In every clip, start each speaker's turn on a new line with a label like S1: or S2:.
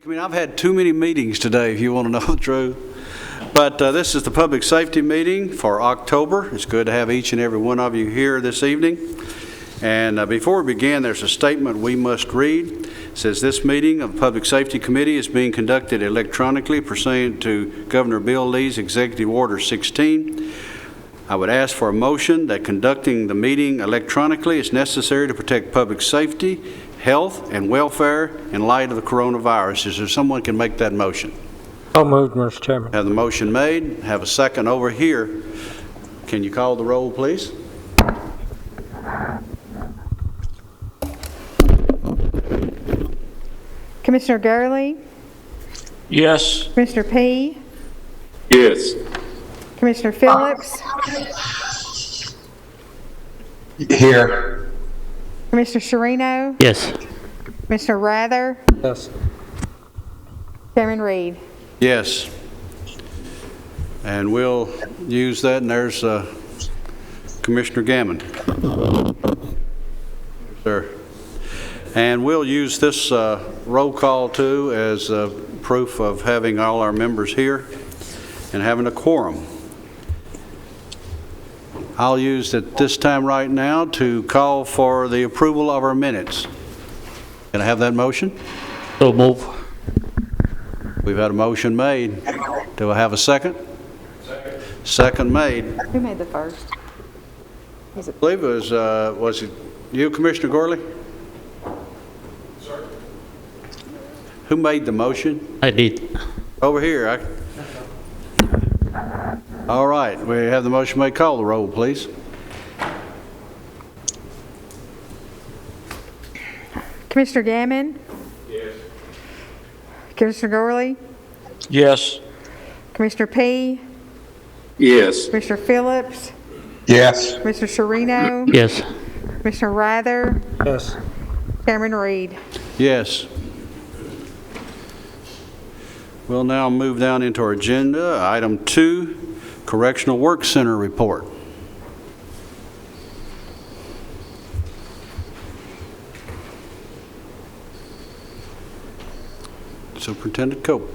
S1: I mean, I've had too many meetings today, if you want to know the truth. But this is the public safety meeting for October. It's good to have each and every one of you here this evening. And before we begin, there's a statement we must read. It says, this meeting of the Public Safety Committee is being conducted electronically pursuant to Governor Bill Lee's Executive Order 16. I would ask for a motion that conducting the meeting electronically is necessary to protect public safety, health, and welfare in light of the coronavirus. Is there someone can make that motion?
S2: So moved, Mr. Chairman.
S1: Have the motion made. Have a second over here. Can you call the roll, please?
S3: Commissioner Gurley?
S2: Yes.
S3: Commissioner P?
S4: Yes.
S3: Commissioner Phillips?
S4: Here.
S3: Commissioner Sherino?
S2: Yes.
S3: Commissioner Rather?
S2: Yes.
S3: Chairman Reed?
S1: Yes. And we'll use that, and there's Commissioner Gammon. Sir. And we'll use this roll call too as proof of having all our members here and having a quorum. I'll use it this time right now to call for the approval of our minutes. Can I have that motion?
S2: So move.
S1: We've had a motion made. Do I have a second? Second made.
S3: Who made the first?
S1: I believe it was it you, Commissioner Gorley? Sir? Who made the motion?
S2: I did.
S1: Over here. All right, we have the motion made. Call the roll, please.
S3: Commissioner Gammon?
S4: Yes.
S3: Commissioner Gurley?
S2: Yes.
S3: Commissioner P?
S4: Yes.
S3: Commissioner Phillips?
S4: Yes.
S3: Commissioner Sherino?
S2: Yes.
S3: Commissioner Rather?
S2: Yes.
S3: Chairman Reed?
S1: Yes. We'll now move down into our agenda. Item 2, Correctional Work Center report. Superintendent Cope.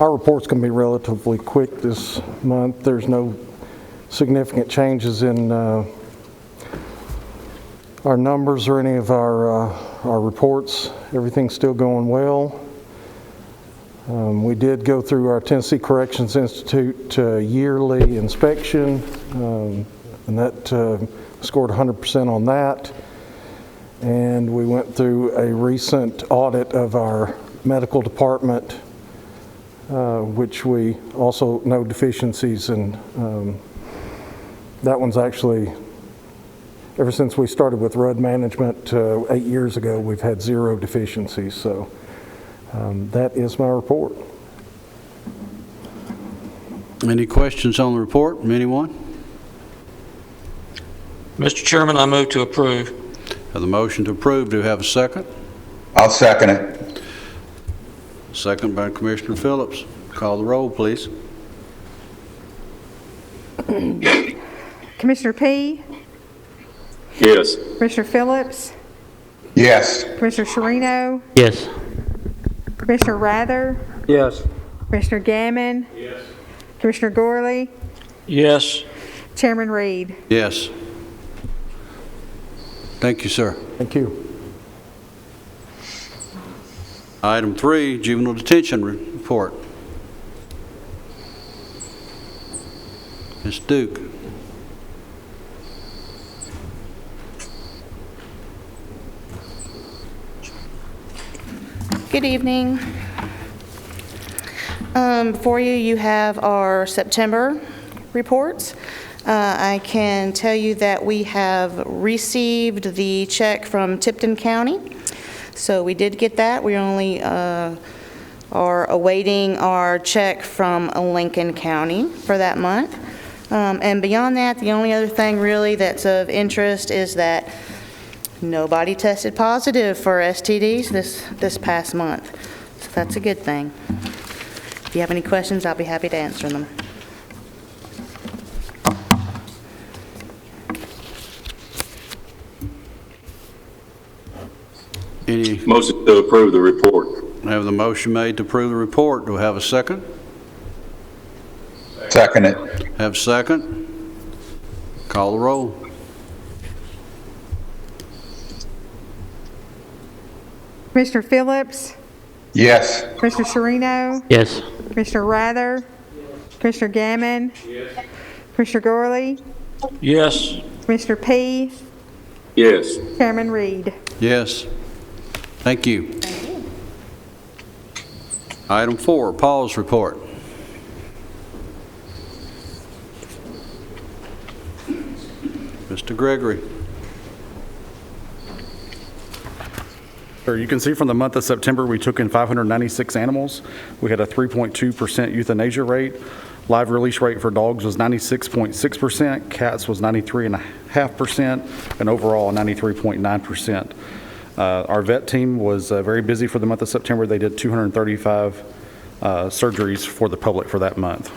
S5: Our report's going to be relatively quick this month. There's no significant changes in our numbers or any of our reports. Everything's still going well. We did go through our Tennessee Corrections Institute yearly inspection, and that scored 100% on that. And we went through a recent audit of our medical department, which we also know deficiencies, and that one's actually, ever since we started with RUD management 8 years ago, we've had 0 deficiencies. So that is my report.
S1: Any questions on the report from anyone?
S2: Mr. Chairman, I move to approve.
S1: Have the motion to approve. Do we have a second?
S4: I'll second it.
S1: Second by Commissioner Phillips. Call the roll, please.
S3: Commissioner P?
S4: Yes.
S3: Commissioner Phillips?
S4: Yes.
S3: Commissioner Sherino?
S2: Yes.
S3: Commissioner Rather?
S2: Yes.
S3: Commissioner Gammon?
S4: Yes.
S3: Commissioner Gorley?
S2: Yes.
S3: Chairman Reed?
S1: Yes. Thank you, sir.
S5: Thank you.
S1: Item 3, Juvenile Detention Report. Ms. Duke.
S6: Good evening. Before you have our September reports. I can tell you that we have received the check from Tipton County. So we did get that. We only are awaiting our check from Lincoln County for that month. And beyond that, the only other thing really that's of interest is that nobody tested positive for STDs this past month. So that's a good thing. If you have any questions, I'll be happy to answer them.
S1: Any,
S4: Motion to approve the report.
S1: have the motion made to approve the report. Do we have a second?
S4: Second it.
S1: Have a second? Call the roll.
S3: Commissioner Phillips,
S4: Yes.
S3: Commissioner Sereno,
S2: Yes.
S3: Commissioner Rather, Commissioner Gammon, Commissioner Gorley,
S2: Yes.
S3: Commissioner P,
S4: Yes.
S3: Chairman Reed.
S1: Yes. Thank you. Item 4, Paul's report. Mr. Gregory.
S7: Sure, you can see from the month of September, we took in 596 animals. We had a 3.2% euthanasia rate. Live release rate for dogs was 96.6%, cats was 93.5%, and overall 93.9%. Our vet team was very busy for the month of September. They did 235 surgeries for the public for that month.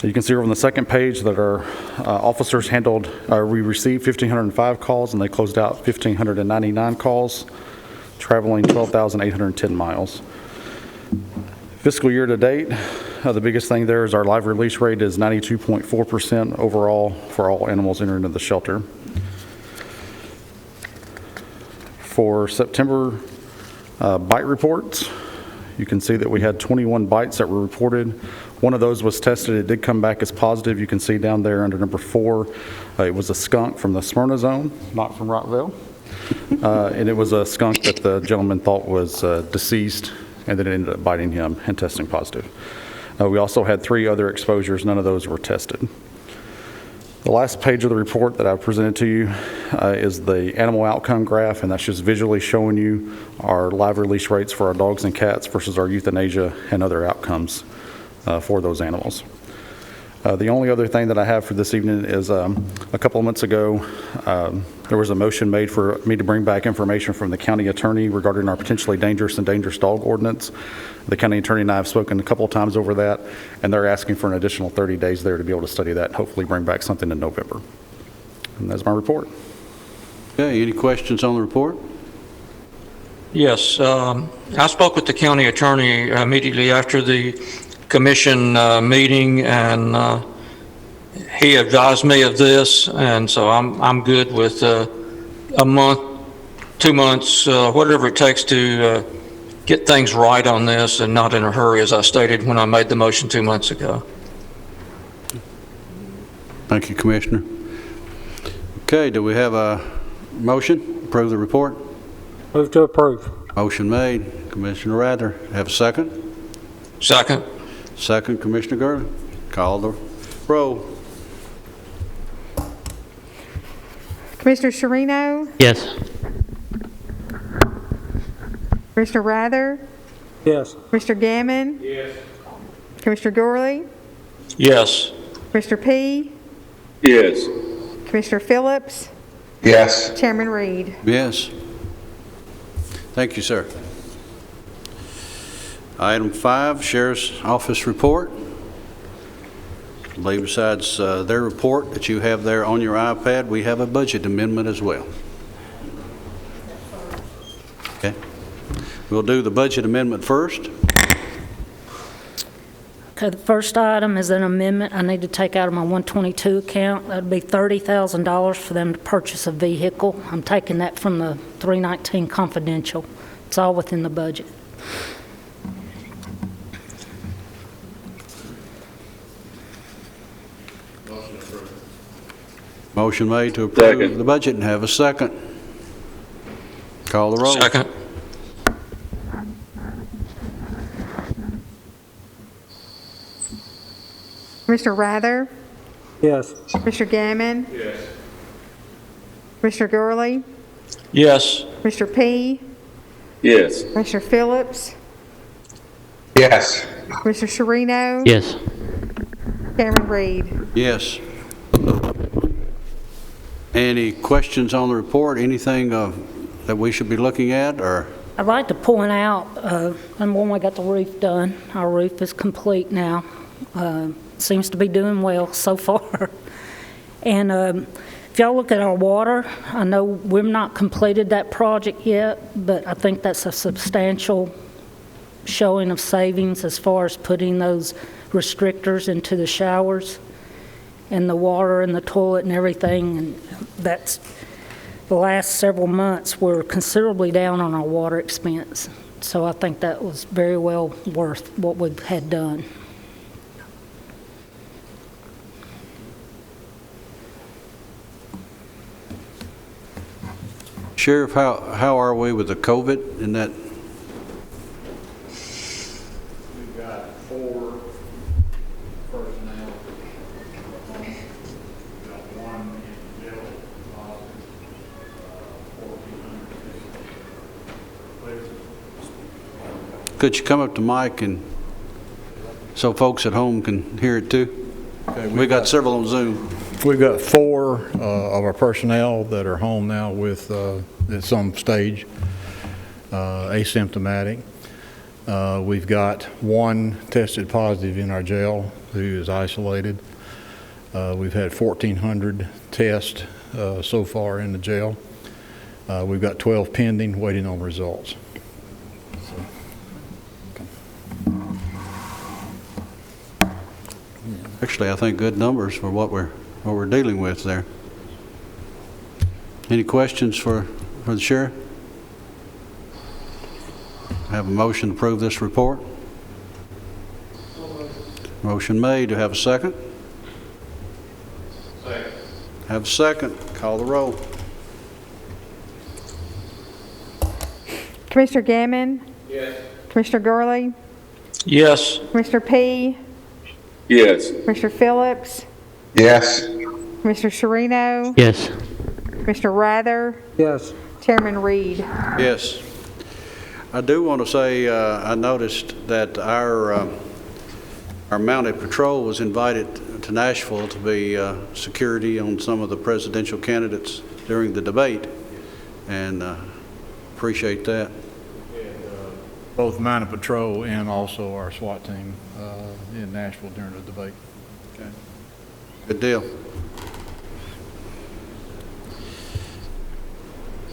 S7: You can see over on the second page that our officers handled, we received 1,505 calls and they closed out 1,599 calls, traveling 12,810 miles. Fiscal year to date, the biggest thing there is our live release rate is 92.4% overall for all animals entering into the shelter. For September bite reports, you can see that we had 21 bites that were reported. One of those was tested. It did come back as positive. You can see down there under number 4, it was a skunk from the Smyrna zone, not from Rockville. And it was a skunk that the gentleman thought was deceased, and then it ended up biting him and testing positive. We also had 3 other exposures. None of those were tested. The last page of the report that I presented to you is the animal outcome graph, and that's just visually showing you our live release rates for our dogs and cats versus our euthanasia and other outcomes for those animals. The only other thing that I have for this evening is a couple of months ago, there was a motion made for me to bring back information from the county attorney regarding our potentially dangerous and dangerous dog ordinance. The county attorney and I have spoken a couple of times over that, and they're asking for an additional 30 days there to be able to study that and hopefully bring back something in November. And that's my report.
S1: Okay, any questions on the report?
S2: Yes. I spoke with the county attorney immediately after the commission meeting, and he advised me of this, and so I'm good with a month, 2 months, whatever it takes to get things right on this and not in a hurry, as I stated when I made the motion 2 months ago.
S1: Thank you, Commissioner. Okay, do we have a motion? Approve the report?
S2: Move to approve.
S1: Motion made. Commissioner Rather, have a second?
S2: Second.
S1: Second, Commissioner Gurley. Call the roll.
S3: Commissioner Sereno,
S2: Yes.
S3: Commissioner Rather,
S2: Yes.
S3: Commissioner Gammon, Commissioner Gorley,
S2: Yes.
S3: Commissioner P,
S4: Yes.
S3: Commissioner Phillips,
S4: Yes.
S3: Chairman Reed.
S1: Yes. Thank you, sir. Item 5, Sheriff's Office report. I believe besides their report that you have there on your iPad, we have a budget amendment as well. Okay. We'll do the budget amendment first.
S8: Okay, the first item is an amendment I need to take out of my 122 account. That'd be $30,000 for them to purchase a vehicle. I'm taking that from the 319 confidential. It's all within the budget.
S1: Motion made to approve
S4: Second.
S1: the budget and have a second. Call the roll.
S2: Second.
S3: Commissioner Rather,
S2: Yes.
S3: Commissioner Gammon, Commissioner Gorley,
S2: Yes.
S3: Commissioner P,
S4: Yes.
S3: Commissioner Phillips,
S4: Yes.
S3: Commissioner Sereno,
S2: Yes.
S3: Chairman Reed.
S1: Yes. Any questions on the report? Anything that we should be looking at, or
S8: I'd like to point out, number one, we got the roof done. Our roof is complete now. Seems to be doing well so far. And if y'all look at our water, I know we've not completed that project yet, but I think that's a substantial showing of savings as far as putting those restrictors into the showers and the water and the toilet and everything. And that's the last several months we're considerably down on our water expense. So I think that was very well worth what we had done.
S1: Sheriff, how are we with the COVID in that?
S9: We've got 4 personnel. We've got 1 in jail, 1,400.
S1: Could you come up to mic and so folks at home can hear it too?
S9: Okay,
S1: We got several on Zoom.
S9: We've got 4 of our personnel that are home now with, at some stage, asymptomatic. We've got 1 tested positive in our jail who is isolated. We've had 1,400 tests so far in the jail. We've got 12 pending, waiting on results.
S1: Actually, I think good numbers for what we're dealing with there. Any questions for the sheriff? Have a motion to approve this report? Motion made. Do I have a second?
S4: Second.
S1: Have a second. Call the roll.
S3: Commissioner Gammon?
S4: Yes.
S3: Commissioner Gurley?
S2: Yes.
S3: Commissioner P?
S4: Yes.
S3: Commissioner Phillips?
S4: Yes.
S3: Commissioner Sherino?
S10: Yes.
S3: Commissioner Rather?
S10: Yes.
S3: Chairman Reed?
S1: Yes. I do want to say I noticed that our mounted patrol was invited to Nashville to be security on some of the presidential candidates during the debate, and appreciate that.
S9: Both Mounted Patrol and also our SWAT team in Nashville during the debate.
S1: Okay. Good deal.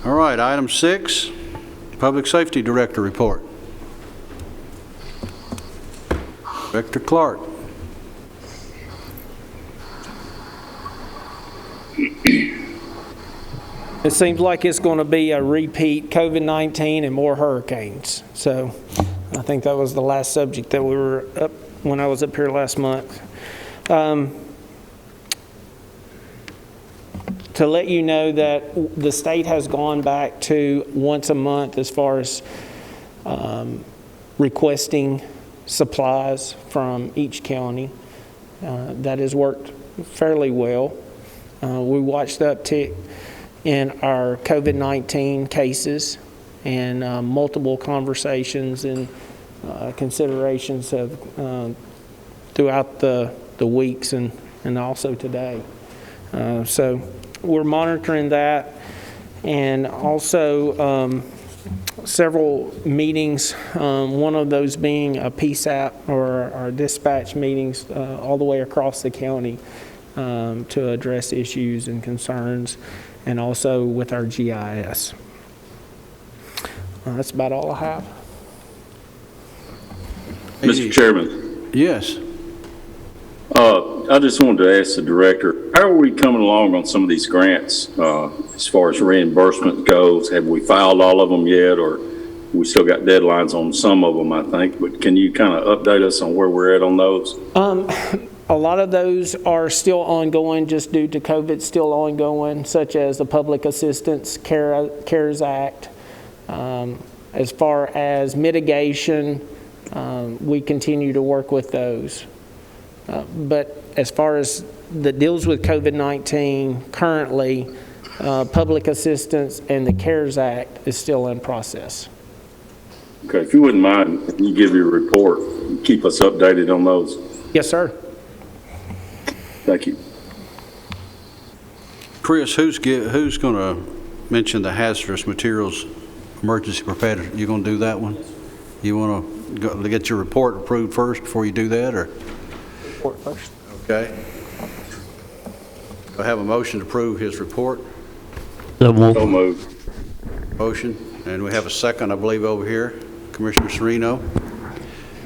S1: All right, item 6, Public Safety Director report. Director Clark.
S10: It seems like it's going to be a repeat COVID-19 and more hurricanes. So I think that was the last subject that we were up when I was up here last month. To let you know that the state has gone back to once a month as far as requesting supplies from each county. That has worked fairly well. We watched the uptick in our COVID-19 cases, and multiple conversations and considerations have throughout the weeks and also today. So we're monitoring that, and also several meetings, one of those being a PSAP or our dispatch meetings all the way across the county to address issues and concerns, and also with our GIS. That's about all I have.
S4: Mr. Chairman,
S1: Yes.
S4: I just wanted to ask the director, how are we coming along on some of these grants as far as reimbursement goes? Have we filed all of them yet, or we still got deadlines on some of them, I think? But can you kind of update us on where we're at on those?
S10: A lot of those are still ongoing just due to COVID still ongoing, such as the Public Assistance CARES Act. As far as mitigation, we continue to work with those. But as far as that deals with COVID-19, currently, Public Assistance and the CARES Act is still in process.
S4: Okay, if you wouldn't mind, can you give your report and keep us updated on those?
S10: Yes, sir.
S4: Thank you.
S1: Chris, who's going to mention the hazardous materials emergency preparedness, you going to do that one? You want to get your report approved first before you do that, or?
S10: Report first.
S1: Okay. Do I have a motion to approve his report?
S4: So moved.
S1: Motion, and we have a second, I believe, over here. Commissioner Sereno,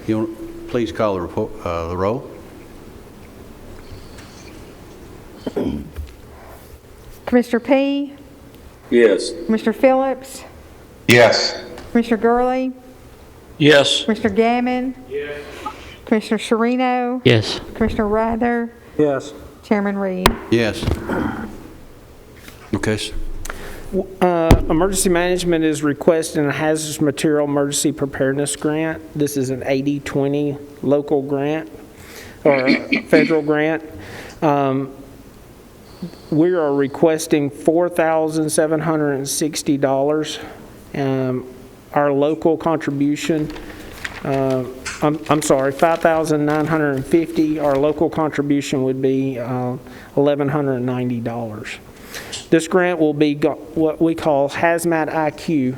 S1: you want, please call the report, the roll.
S3: Commissioner P,
S4: Yes.
S3: Commissioner Phillips,
S11: Yes.
S3: Commissioner Gurley,
S2: Yes.
S3: Commissioner Gammon. Yes. Commissioner Sereno,
S11: Yes.
S3: Commissioner Rather,
S10: Yes.
S1: Chairman Reed. Yes. Okay.
S10: Emergency Management is requesting a hazardous material emergency preparedness grant. This is an 80/20 local grant or federal grant. We are requesting $4,760. Our local contribution, I'm sorry, $5,950. Our local contribution would be $1,190. This grant will be what we call Hazmat IQ,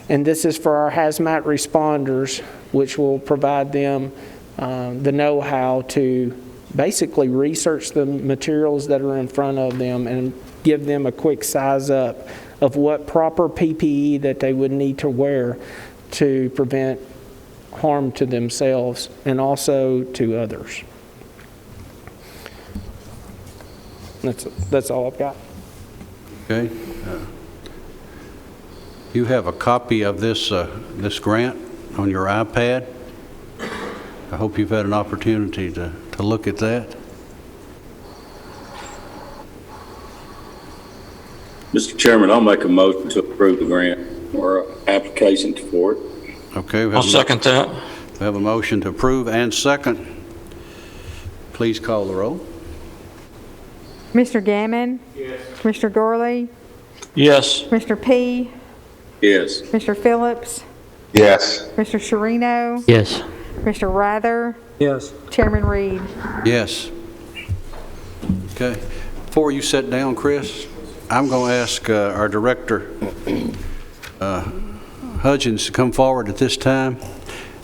S10: and this is for our hazmat responders, which will provide them the know-how to basically research the materials that are in front of them and give them a quick size up of what proper PPE that they would need to wear to prevent harm to themselves and also to others. That's all I've got.
S1: Okay. You have a copy of this this grant on your iPad. I hope you've had an opportunity to look at that.
S4: Mr. Chairman, I'll make a motion to approve the grant or application for it.
S1: Okay.
S2: I'll second that.
S1: We have a motion to approve and second. Please call the roll.
S3: Commissioner Gammon. Yes. Commissioner Gurley,
S2: Yes.
S3: Commissioner P,
S4: Yes.
S3: Commissioner Phillips,
S11: Yes.
S3: Commissioner Sereno,
S11: Yes.
S3: Commissioner Rather,
S10: Yes.
S3: Chairman Reed.
S1: Yes. Okay. Before you sit down, Chris, I'm going to ask our director, Hudgens, to come forward at this time.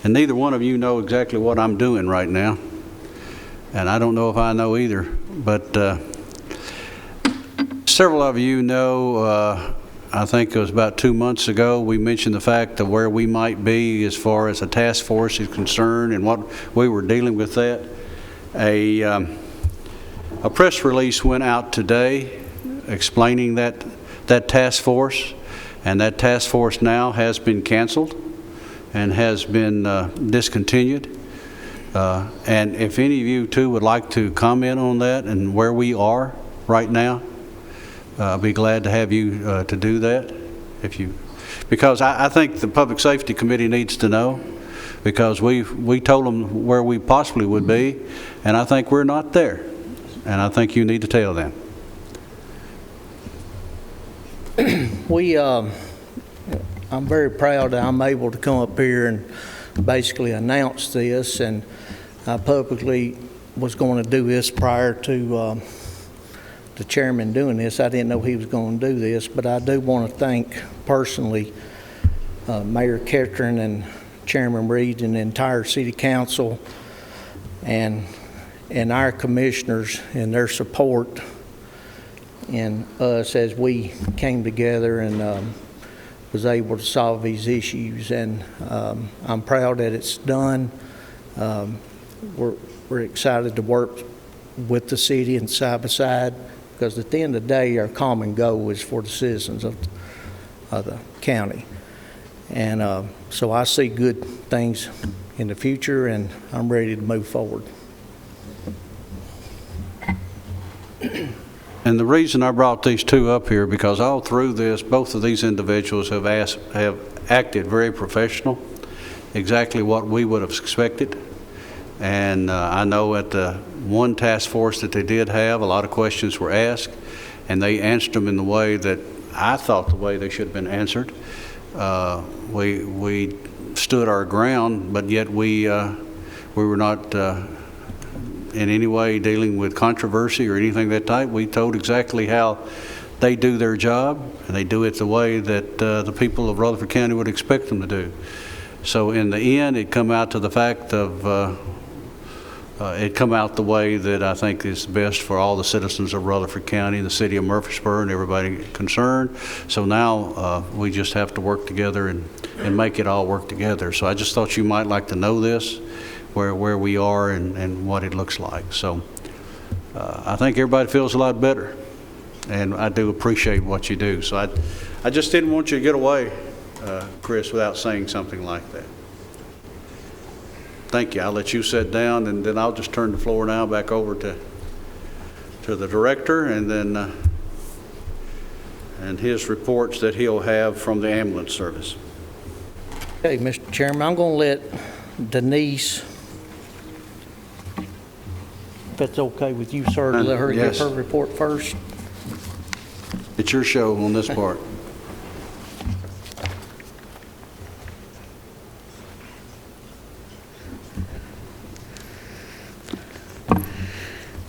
S1: And neither one of you know exactly what I'm doing right now. And I don't know if I know either. But several of you know, I think it was about 2 months ago, we mentioned the fact of where we might be as far as a task force is concerned and what we were dealing with that. A press release went out today explaining that task force, and that task force now has been canceled and has been discontinued. And if any of you too would like to comment on that and where we are right now, I'll be glad to have you to do that, because I think the Public Safety Committee needs to know, because we told them where we possibly would be, and I think we're not there, and I think you need to tell them.
S12: I'm very proud that I'm able to come up here and basically announce this, and I publicly was going to do this prior to the chairman doing this. I didn't know he was going to do this, but I do want to thank personally Mayor Ketron and Chairman Reed and the entire City Council and our commissioners and their support in us as we came together and was able to solve these issues. And I'm proud that it's done. We're excited to work with the city and side by side, because at the end of the day, our common goal is for the citizens of the county. And so I see good things in the future, and I'm ready to move forward.
S1: And the reason I brought these two up here, because all through this, both of these individuals have acted very professional, exactly what we would have expected. And I know at the one task force that they did have, a lot of questions were asked, and they answered them in the way that I thought the way they should have been answered. We stood our ground, but yet we were not in any way dealing with controversy or anything of that type. We told exactly how they do their job, and they do it the way that the people of Rutherford County would expect them to do. So in the end, it come out to the fact of it come out the way that I think is best for all the citizens of Rutherford County, the city of Murfreesboro, and everybody concerned. So now we just have to work together and make it all work together. So I just thought you might like to know this, where we are and what it looks like. So I think everybody feels a lot better, and I do appreciate what you do. So I just didn't want you to get away, Chris, without saying something like that. Thank you. I'll let you sit down, and then I'll just turn the floor now back over to the director, and then and his reports that he'll have from the ambulance service.
S12: Okay, Mr. Chairman, I'm going to let Denise, if it's okay with you, sir, to let her
S1: Yes.
S12: give her report first.
S1: It's your show on this part.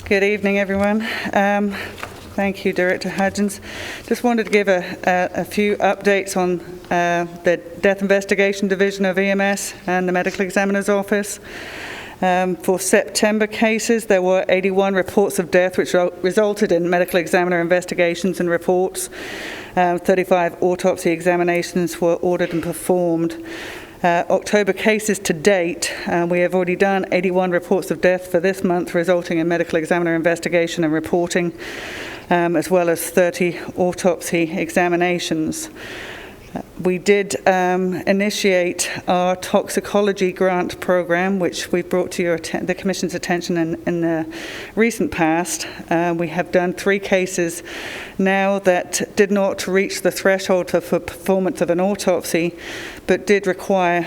S13: Good evening, everyone. Thank you, Director Hudgens. Just wanted to give a few updates on the Death Investigation Division of EMS and the Medical Examiner's Office. For September cases, there were 81 reports of death which resulted in medical examiner investigations and reports. 35 autopsy examinations were ordered and performed. October cases to date, we have already done 81 reports of death for this month, resulting in medical examiner investigation and reporting, as well as 30 autopsy examinations. We did initiate our Toxicology Grant program, which we brought to the Commission's attention in the recent past. We have done 3 cases now that did not reach the threshold for performance of an autopsy, but did require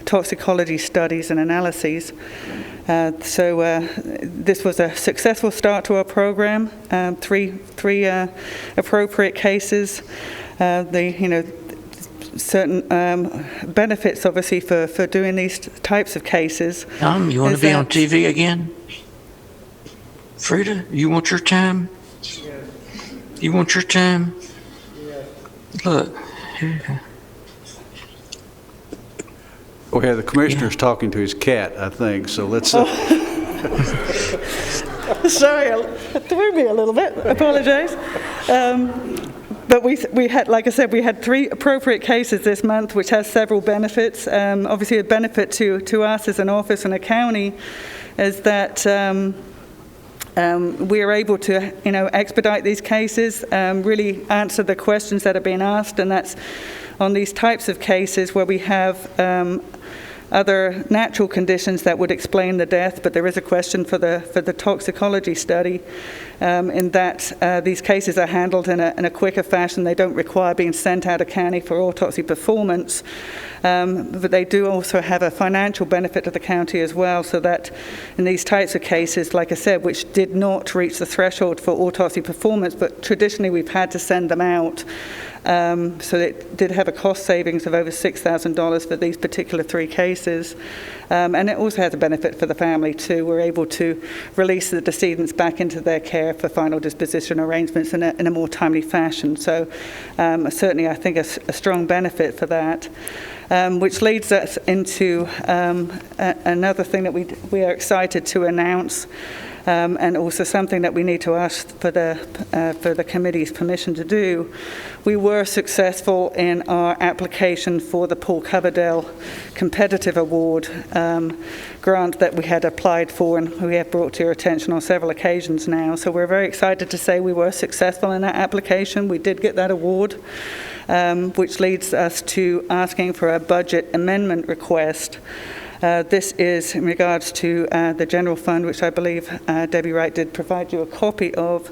S13: toxicology studies and analyses. So this was a successful start to our program. Three appropriate cases. Certain benefits, obviously, for doing these types of cases.
S2: You want to be on TV again? Frida, you want your time? Yes. You want your time? Yes. Look. Here you go.
S1: Okay, the commissioner's talking to his cat, I think, so let's...
S13: Sorry, it threw me a little bit. Apologize. But we had, like I said, we had 3 appropriate cases this month, which has several benefits. Obviously, a benefit to us as an office and a county is that we are able to, expedite these cases, really answer the questions that are being asked, and that's on these types of cases where we have other natural conditions that would explain the death, but there is a question for the toxicology study in that these cases are handled in a quicker fashion. They don't require being sent out of county for autopsy performance, but they do also have a financial benefit to the county as well, so that in these types of cases, like I said, which did not reach the threshold for autopsy performance, but traditionally we've had to send them out. So it did have a cost savings of over $6,000 for these particular 3 cases. And it also has a benefit for the family too. We're able to release the decedents back into their care for final disposition arrangements in a more timely fashion. So certainly I think a strong benefit for that. Which leads us into another thing that we are excited to announce. And also something that we need to ask for the committee's permission to do. We were successful in our application for the Paul Coverdale Competitive Award grant that we had applied for, and we have brought to your attention on several occasions now. So we're very excited to say we were successful in that application. We did get that award, which leads us to asking for a budget amendment request. This is in regards to the general fund, which I believe Debbie Wright did provide you a copy of,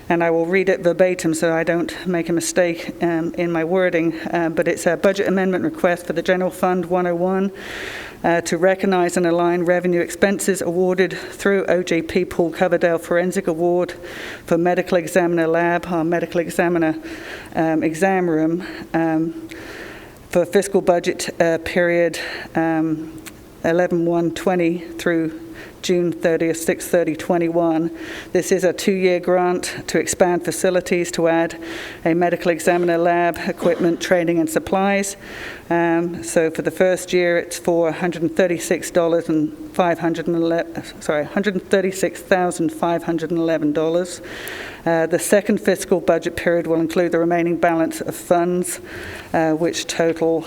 S13: and I will read it verbatim so I don't make a mistake in my wording, but it's a budget amendment request for the General Fund 101 to recognize and align revenue expenses awarded through OJP Paul Coverdale Forensic Award for Medical Examiner Lab, our Medical Examiner exam room, for fiscal budget period 11/1/20 through June 30th, 6/30/21. This is a 2-year grant to expand facilities, to add a medical examiner lab, equipment, training, and supplies. So for the first year, it's for $136,511. The second fiscal budget period will include the remaining balance of funds, which total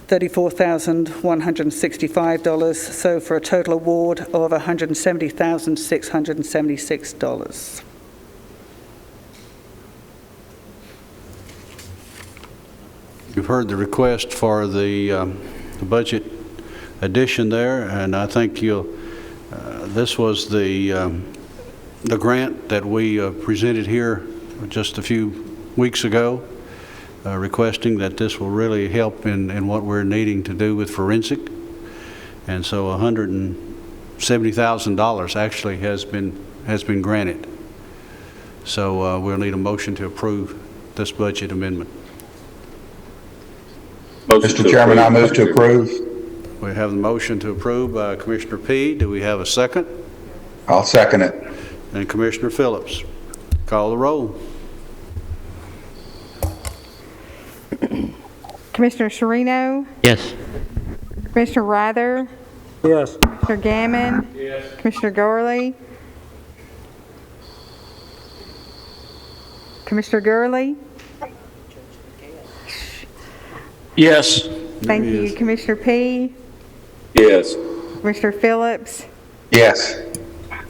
S13: $34,165, so for a total award of $170,676.
S1: You've heard the request for the budget addition there, and I think this was the grant that we presented here just a few weeks ago, requesting that this will really help in what we're needing to do with forensic. And so $170,000 actually has been granted. So we'll need a motion to approve this budget amendment.
S11: Mr. Chairman, I move to approve.
S1: We have the motion to approve by Commissioner P. Do we have a second?
S11: I'll second it.
S1: And Commissioner Phillips. Call the roll.
S3: Commissioner Sherino?
S14: Yes.
S3: Commissioner Rather?
S10: Yes.
S3: Commissioner Gammon?
S10: Yes.
S3: Commissioner Gurley? Commissioner Gurley?
S2: Yes.
S3: Thank you. Commissioner P?
S4: Yes.
S3: Commissioner Phillips?
S11: Yes.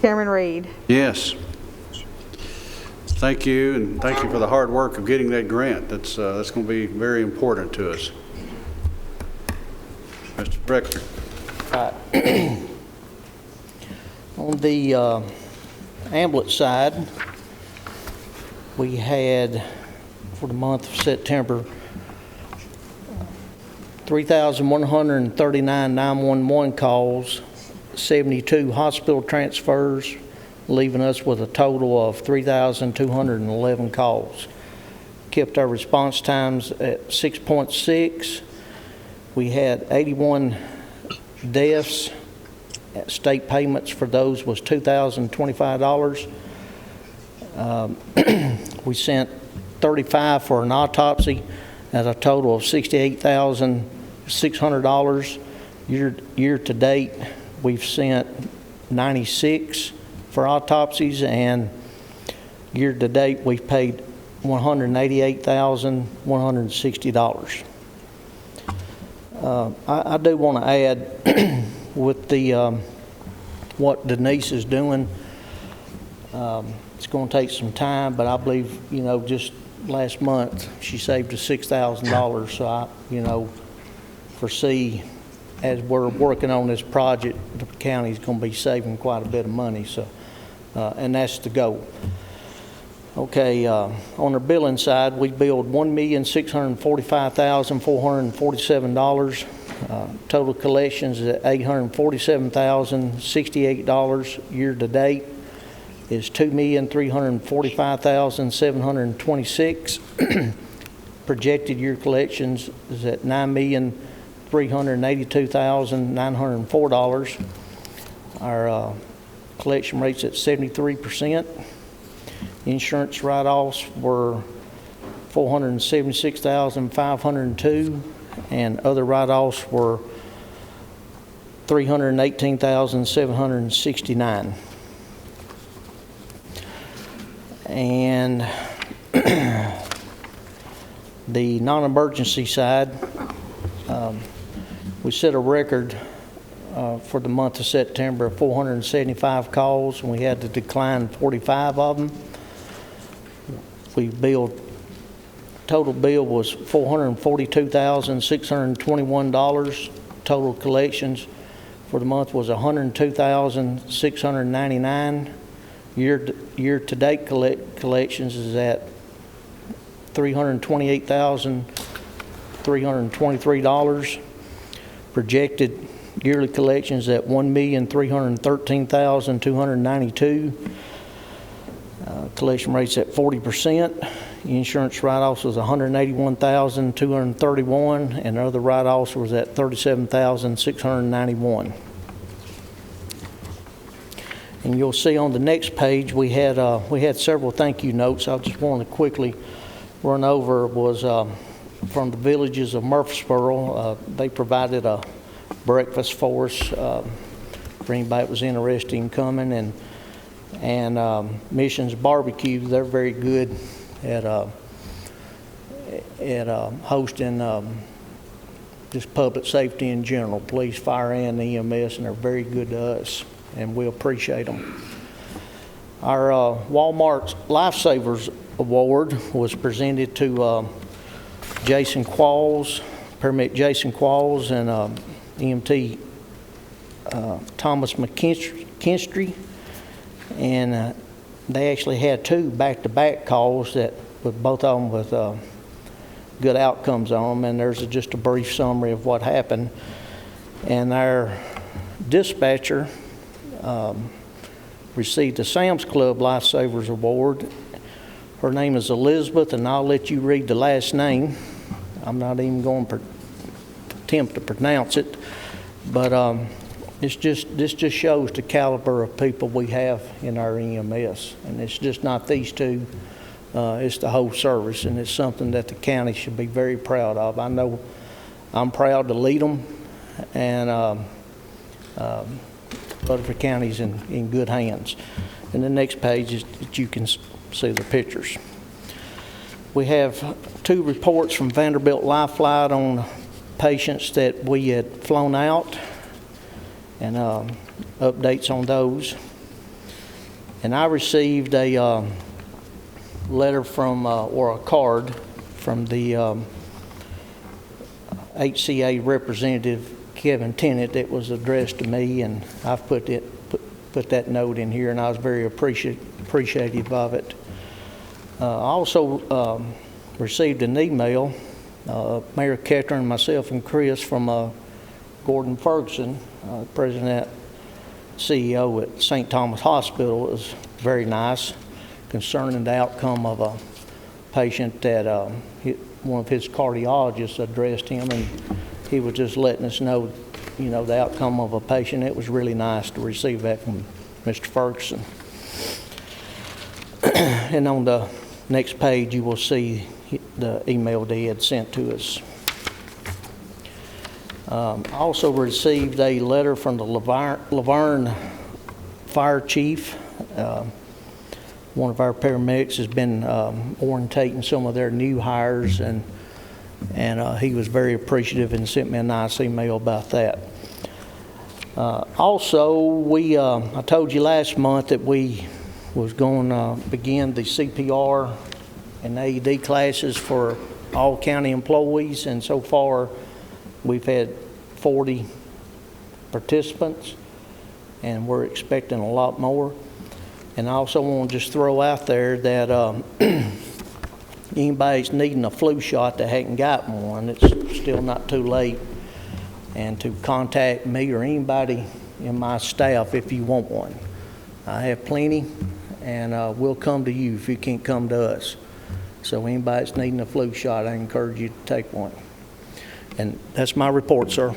S3: Chairman Reed?
S1: Yes. Thank you, and thank you for the hard work of getting that grant. That's going to be very important to us. Mr. Director.
S12: On the ambulance side, we had, for the month of September, 3,139 911 calls, 72 hospital transfers, leaving us with a total of 3,211 calls. Kept our response times at 6.6. We had 81 deaths. State payments for those was $2,025. We sent 35 for an autopsy at a total of $68,600. Year to date, we've sent 96 for autopsies, and year to date we've paid $188,160. I do want to add with the what Denise is doing, it's going to take some time, but I believe, just last month she saved us $6,000, so I foresee as we're working on this project, the county's going to be saving quite a bit of money. So, and that's the goal. Okay, on our billing side, we billed $1,645,447. Total collections at $847,068. Year to date is $2,345,726. Projected year collections is at $9,382,904. Our collection rate's at 73%. Insurance write-offs were $476,502, and other write-offs were $318,769. And the non-emergency side, we set a record for the month of September of 475 calls, and we had to decline 45 of them. We billed, total bill was $442,621. Total collections for the month was $102,699. Year to date collections is at $328,323. Projected yearly collections at $1,313,292. Collection rate's at 40%. Insurance write-offs was $181,231, and other write-offs was at $37,691. And you'll see on the next page we had several thank you notes. I just want to quickly run over. Was from the villages of Murfreesboro. They provided a breakfast for us for anybody that was interested in coming, and Missions Barbecue. They're very good at hosting just public safety in general, police, fire, and EMS, and they're very good to us, and we appreciate them. Our Walmart Lifesavers Award was presented to Jason Qualls, Paramedic Jason Qualls, and EMT Thomas McKinstry, and they actually had 2 back-to-back calls that with both of them with good outcomes on them, and there's just a brief summary of what happened. And our dispatcher received the Sam's Club Lifesavers Award. Her name is Elizabeth, and I'll let you read the last name. I'm not even going to attempt to pronounce it, but this just shows the caliber of people we have in our EMS, and it's just not these 2. It's the whole service, and it's something that the county should be very proud of. I know I'm proud to lead them, and Rutherford County's in good hands. And the next page is that you can see the pictures. We have 2 reports from Vanderbilt Lifeline on patients that we had flown out, and updates on those. And I received a letter from, or a card from the HCA representative, Kevin Tennant, that was addressed to me, and I've put that note in here, and I was very appreciative of it. I also received an email, Mayor Kettering, myself, and Chris from Gordon Ferguson, President, CEO at St. Thomas Hospital. It was very nice, concerning the outcome of a patient that one of his cardiologists addressed him, and he was just letting us know, the outcome of a patient. It was really nice to receive that from Mr. Ferguson. And on the next page, you will see the email they had sent to us. I also received a letter from the Laverne Fire Chief. One of our paramedics has been orientating some of their new hires, and he was very appreciative and sent me a nice email about that. Also, I told you last month that we was going to begin the CPR and AED classes for all county employees, and so far we've had 40 participants, and we're expecting a lot more. And I also want to just throw out there that anybody's needing a flu shot that hasn't gotten one, it's still not too late, and to contact me or anybody in my staff if you want one. I have plenty, and we'll come to you if you can't come to us. So anybody that's needing a flu shot, I encourage you to take one. And that's my report, sir.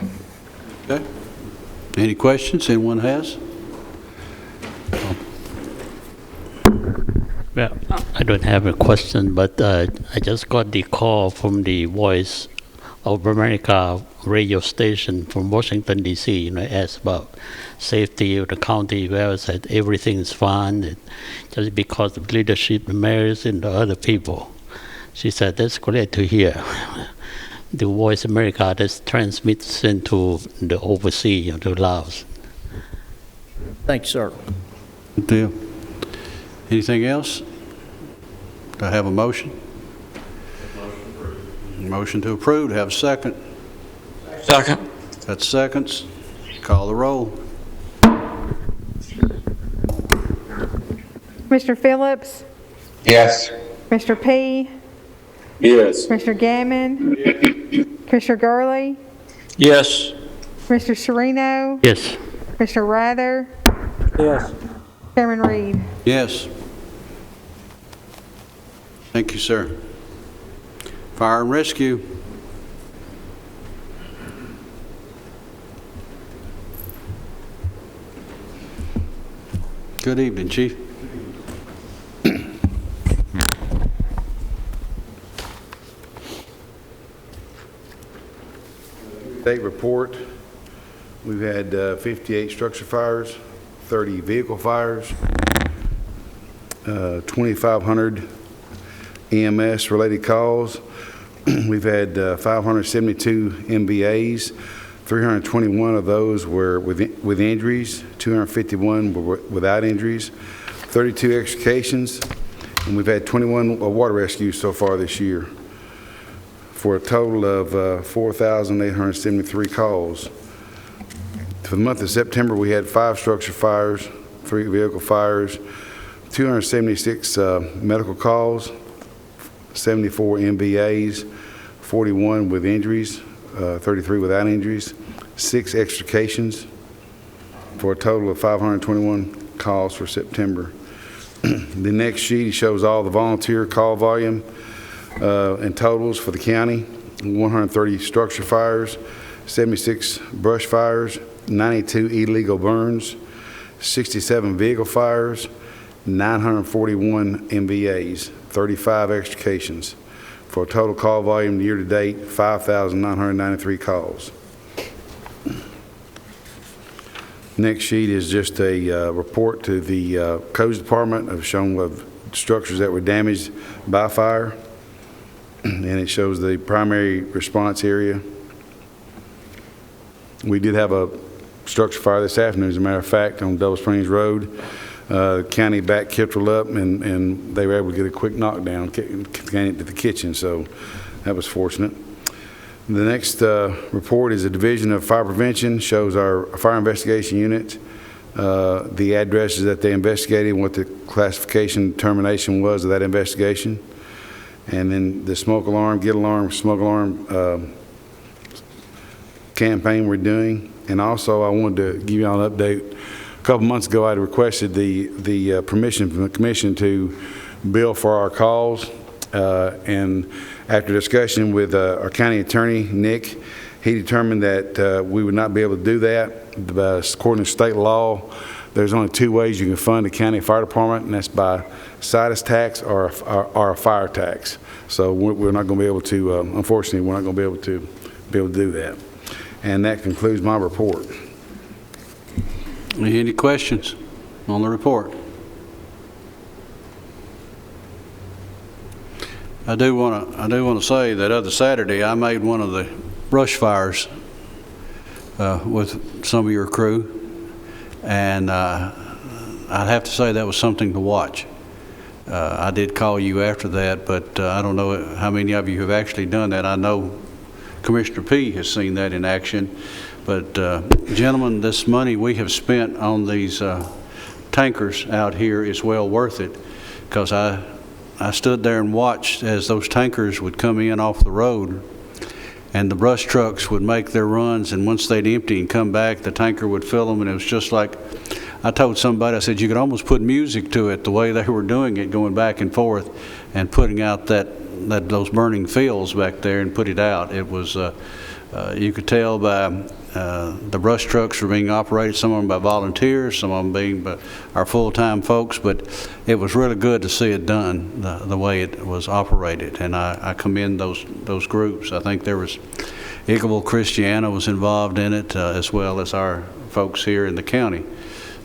S1: Okay. Any questions anyone has?
S14: Well, I don't have a question, but I just got the call from the Voice of America radio station from Washington, D.C., asked about safety of the county. Well, I said everything is fine, and just because of leadership, the mayors and the other people. She said, that's great to hear. The Voice America that transmits into the overseas, to Laos.
S12: Thank you, sir.
S1: Good deal. Anything else? Do I have a motion? Motion to approve. Do I have a second?
S2: Second.
S1: That's seconds. Call the roll.
S3: Mr. Phillips?
S11: Yes.
S3: Mr. P?
S4: Yes.
S3: Mr. Gammon? Mr. Gurley?
S2: Yes.
S3: Mr. Sereno?
S14: Yes.
S3: Mr. Rather?
S10: Yes.
S3: Chairman Reed?
S1: Yes. Thank you, sir. Fire and Rescue. Good evening, Chief.
S15: State report, we've had 58 structure fires, 30 vehicle fires, 2,500 EMS related calls. We've had 572 MVAs, 321 of those were with injuries, 251 were without injuries, 32 extrications, and we've had 21 water rescues so far this year, for a total of 4,873 calls. For the month of September, we had 5 structure fires, 3 vehicle fires, 276 medical calls, 74 MVAs, 41 with injuries, 33 without injuries, 6 extrications, for a total of 521 calls for September. The next sheet shows all the volunteer call volume and totals for the county: 130 structure fires, 76 brush fires, 92 illegal burns, 67 vehicle fires, 941 MVAs, 35 extrications, for a total call volume year to date 5,993 calls. Next sheet is just a report to the Codes Department of showing of structures that were damaged by fire, and it shows the primary response area. We did have a structure fire this afternoon, as a matter of fact, on Double Springs Road. The county back Kittrell up, and they were able to get a quick knockdown, getting it to the kitchen, so that was fortunate. The next report is a Division of Fire Prevention, shows our fire investigation unit, the addresses that they investigated, what the classification determination was of that investigation, and then the smoke alarm, get alarm, smoke alarm campaign we're doing. And also I wanted to give you all an update. A couple months ago, I had requested the permission from the commission to bill for our calls, and after discussion with our county attorney, Nick, he determined that we would not be able to do that. According to state law, there's only 2 ways you can fund a county fire department, and that's by situs tax or a fire tax. So we're not going to be able to, unfortunately, we're not going to be able to do that. And that concludes my report.
S1: Any questions on the report? I do want to say that other Saturday I made one of the brush fires with some of your crew, and I'd have to say that was something to watch. I did call you after that, but I don't know how many of you have actually done that. I know Commissioner P has seen that in action. But gentlemen, this money we have spent on these tankers out here is well worth it, because I stood there and watched as those tankers would come in off the road, and the brush trucks would make their runs, and once they'd empty and come back, the tanker would fill them, and it was just like, I told somebody, I said, you could almost put music to it, the way they were doing it, going back and forth and putting out those burning fields back there and put it out. It was, you could tell by the brush trucks were being operated, some of them by volunteers, some of them being by our full-time folks, but it was really good to see it done the way it was operated, and I commend those groups. I think there was Eagleville Christiana was involved in it, as well as our folks here in the county.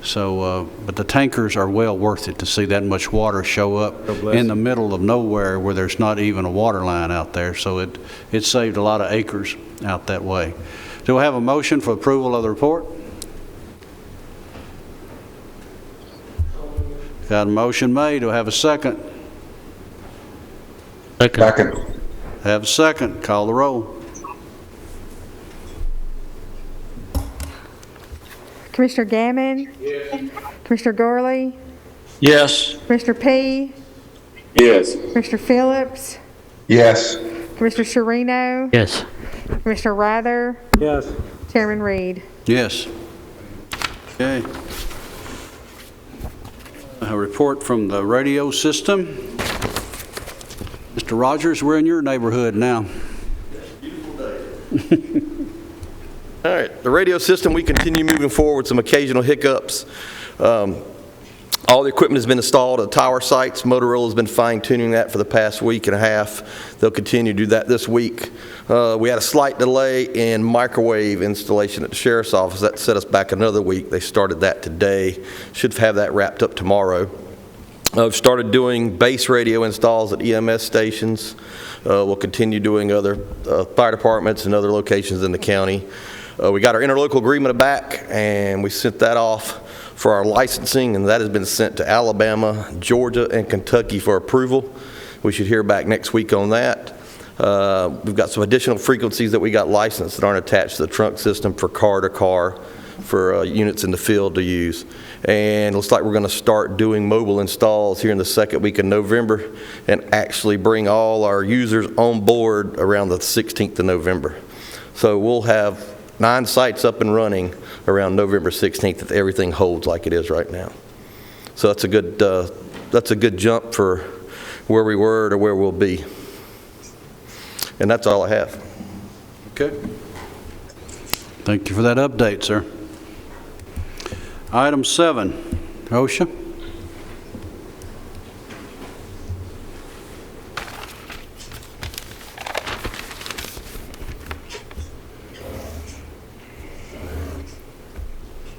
S1: So, but the tankers are well worth it to see that much water show up in the middle of nowhere where there's not even a water line out there. So it saved a lot of acres out that way. Do I have a motion for approval of the report? Got a motion made. Do I have a second?
S11: Second.
S1: Have a second. Call the roll.
S3: Commissioner Gammon? Yes. Commissioner Gurley?
S2: Yes.
S3: Commissioner P?
S4: Yes.
S3: Commissioner Phillips?
S11: Yes.
S3: Commissioner Sherino?
S14: Yes.
S3: Commissioner Rather?
S10: Yes.
S3: Chairman Reed?
S1: Yes. Okay. A report from the radio system. Mr. Rogers, we're in your neighborhood now.
S16: All right, the radio system, we continue moving forward with some occasional hiccups. All the equipment has been installed at tower sites. Motorola's been fine-tuning that for the past week and a half. They'll continue to do that this week. We had a slight delay in microwave installation at the sheriff's office. That set us back another week. They started that today. Should have that wrapped up tomorrow. We've started doing base radio installs at EMS stations. We'll continue doing other fire departments and other locations in the county. We got our interlocal agreement back, and we sent that off for our licensing, and that has been sent to Alabama, Georgia, and Kentucky for approval. We should hear back next week on that. We've got some additional frequencies that we got licensed that aren't attached to the trunk system for car-to-car for units in the field to use. And it looks like we're going to start doing mobile installs here in the second week of November and actually bring all our users on board around the 16th of November. So we'll have 9 sites up and running around November 16th if everything holds like it is right now. So that's a good jump for where we were to where we'll be. And that's all I have.
S1: Okay. Thank you for that update, sir. Item 7, Osha.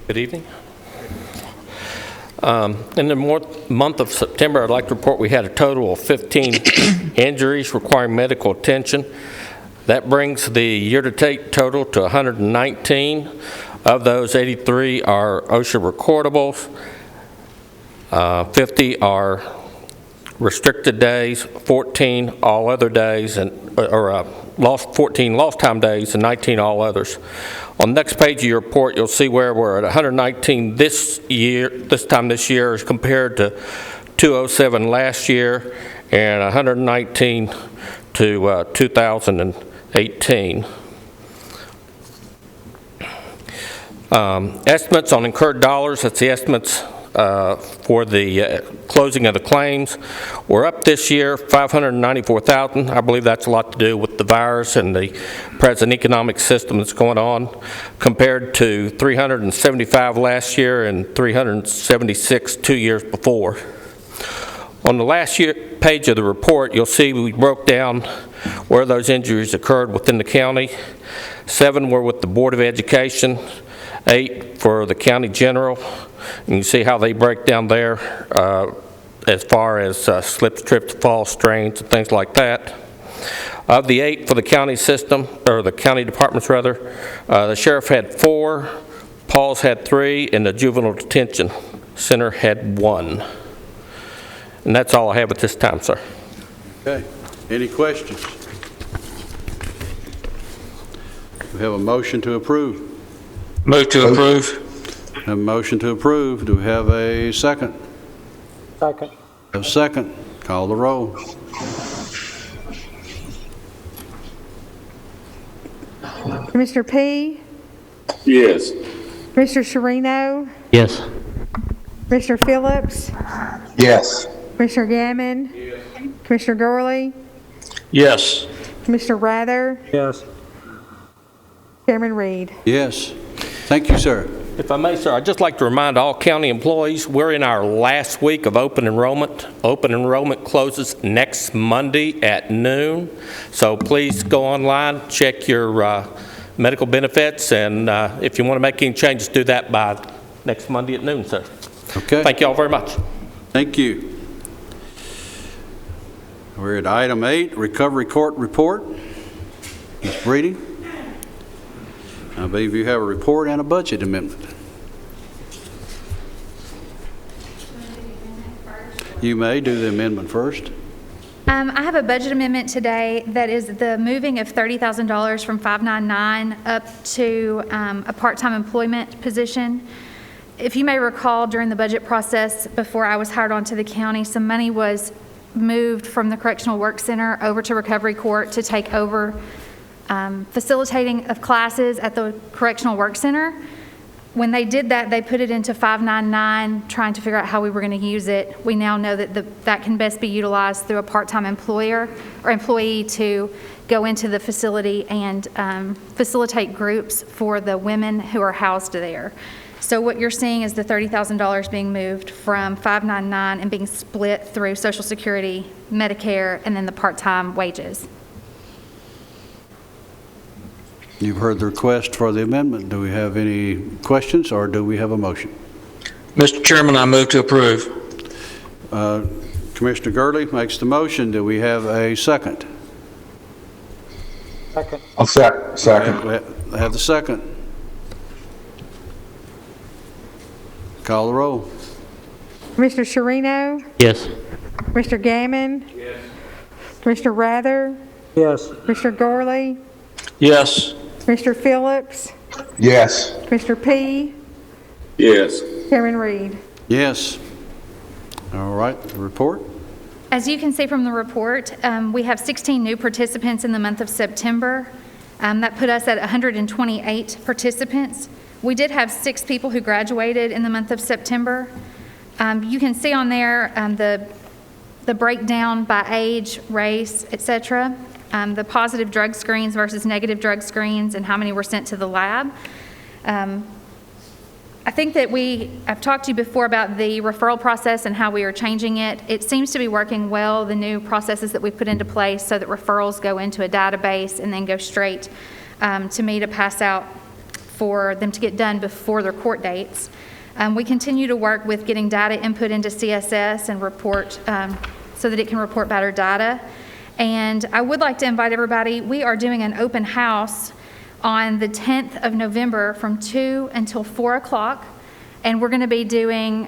S17: Good evening. In the month of September, I'd like to report we had a total of 15 injuries requiring medical attention. That brings the year-to-date total to 119. Of those, 83 are OSHA recordables, 50 are restricted days, 14 all other days, and 14 lost time days, and 19 all others. On the next page of your report, you'll see where we're at 119 this time this year as compared to 207 last year and 119 to 2018. Estimates on incurred dollars, that's the estimates for the closing of the claims. We're up this year $594,000. I believe that's a lot to do with the virus and the present economic system that's going on, compared to $375 last year and $376 2 years before. On the last page of the report, you'll see we broke down where those injuries occurred within the county. 7 were with the Board of Education, 8 for the county general. And you see how they break down there as far as slips, trips, falls, strains, and things like that. Of the 8 for the county system, or the county departments rather, the sheriff had 4, Paul's had 3, and the juvenile detention center had 1. And that's all I have at this time, sir.
S1: Okay. Any questions? We have a motion to approve.
S2: Move to approve.
S1: A motion to approve. Do we have a second?
S10: Second.
S1: A second. Call the roll.
S3: Commissioner P?
S4: Yes.
S3: Commissioner Sherino?
S14: Yes.
S3: Commissioner Phillips?
S11: Yes.
S3: Commissioner Gammon? Yes. Commissioner Gurley?
S2: Yes.
S3: Commissioner Rather?
S10: Yes.
S3: Chairman Reed?
S1: Yes. Thank you, sir.
S17: If I may, sir, I'd just like to remind all county employees, we're in our last week of open enrollment. Open enrollment closes next Monday at noon. So please go online, check your medical benefits, and if you want to make any changes, do that by next Monday at noon, sir.
S1: Okay.
S17: Thank you all very much.
S1: Thank you. We're at item 8, Recovery Court Report. Ms. Breeding. I believe you have a report and a budget amendment. You may do the amendment first.
S18: I have a budget amendment today that is the moving of $30,000 from 599 up to a part-time employment position. If you may recall, during the budget process before I was hired onto the county, some money was moved from the Correctional Work Center over to Recovery Court to take over facilitating of classes at the Correctional Work Center. when they did that, they put it into 599, trying to figure out how we were going to use it. We now know that that can best be utilized through a part-time employer or employee to go into the facility and facilitate groups for the women who are housed there. So what you're seeing is the $30,000 being moved from 599 and being split through Social Security, Medicare, and then the part-time wages.
S1: You've heard the request for the amendment. Do we have any questions, or do we have a motion?
S2: Mr. Chairman, I move to approve.
S1: Commissioner Gurley makes the motion. Do we have a second?
S11: Second. I'll second.
S1: We have the second. Call the roll.
S3: Commissioner Sherino?
S14: Yes.
S3: Commissioner Gammon?
S10: Yes.
S3: Commissioner Rather?
S10: Yes.
S3: Commissioner Gorley?
S2: Yes.
S3: Commissioner Phillips?
S11: Yes.
S3: Commissioner P?
S4: Yes.
S3: Chairman Reed?
S1: Yes. All right, the report.
S18: As you can see from the report, we have 16 new participants in the month of September. That put us at 128 participants. We did have 6 people who graduated in the month of September. You can see on there the breakdown by age, race, etc., the positive drug screens versus negative drug screens, and how many were sent to the lab. I think that I've talked to you before about the referral process and how we are changing it. It seems to be working well, the new processes that we've put into place so that referrals go into a database and then go straight to me to pass out for them to get done before their court dates. We continue to work with getting data input into CSS and report so that it can report better data. And I would like to invite everybody, we are doing an open house on the 10th of November from 2 until 4 o'clock. And we're going to be doing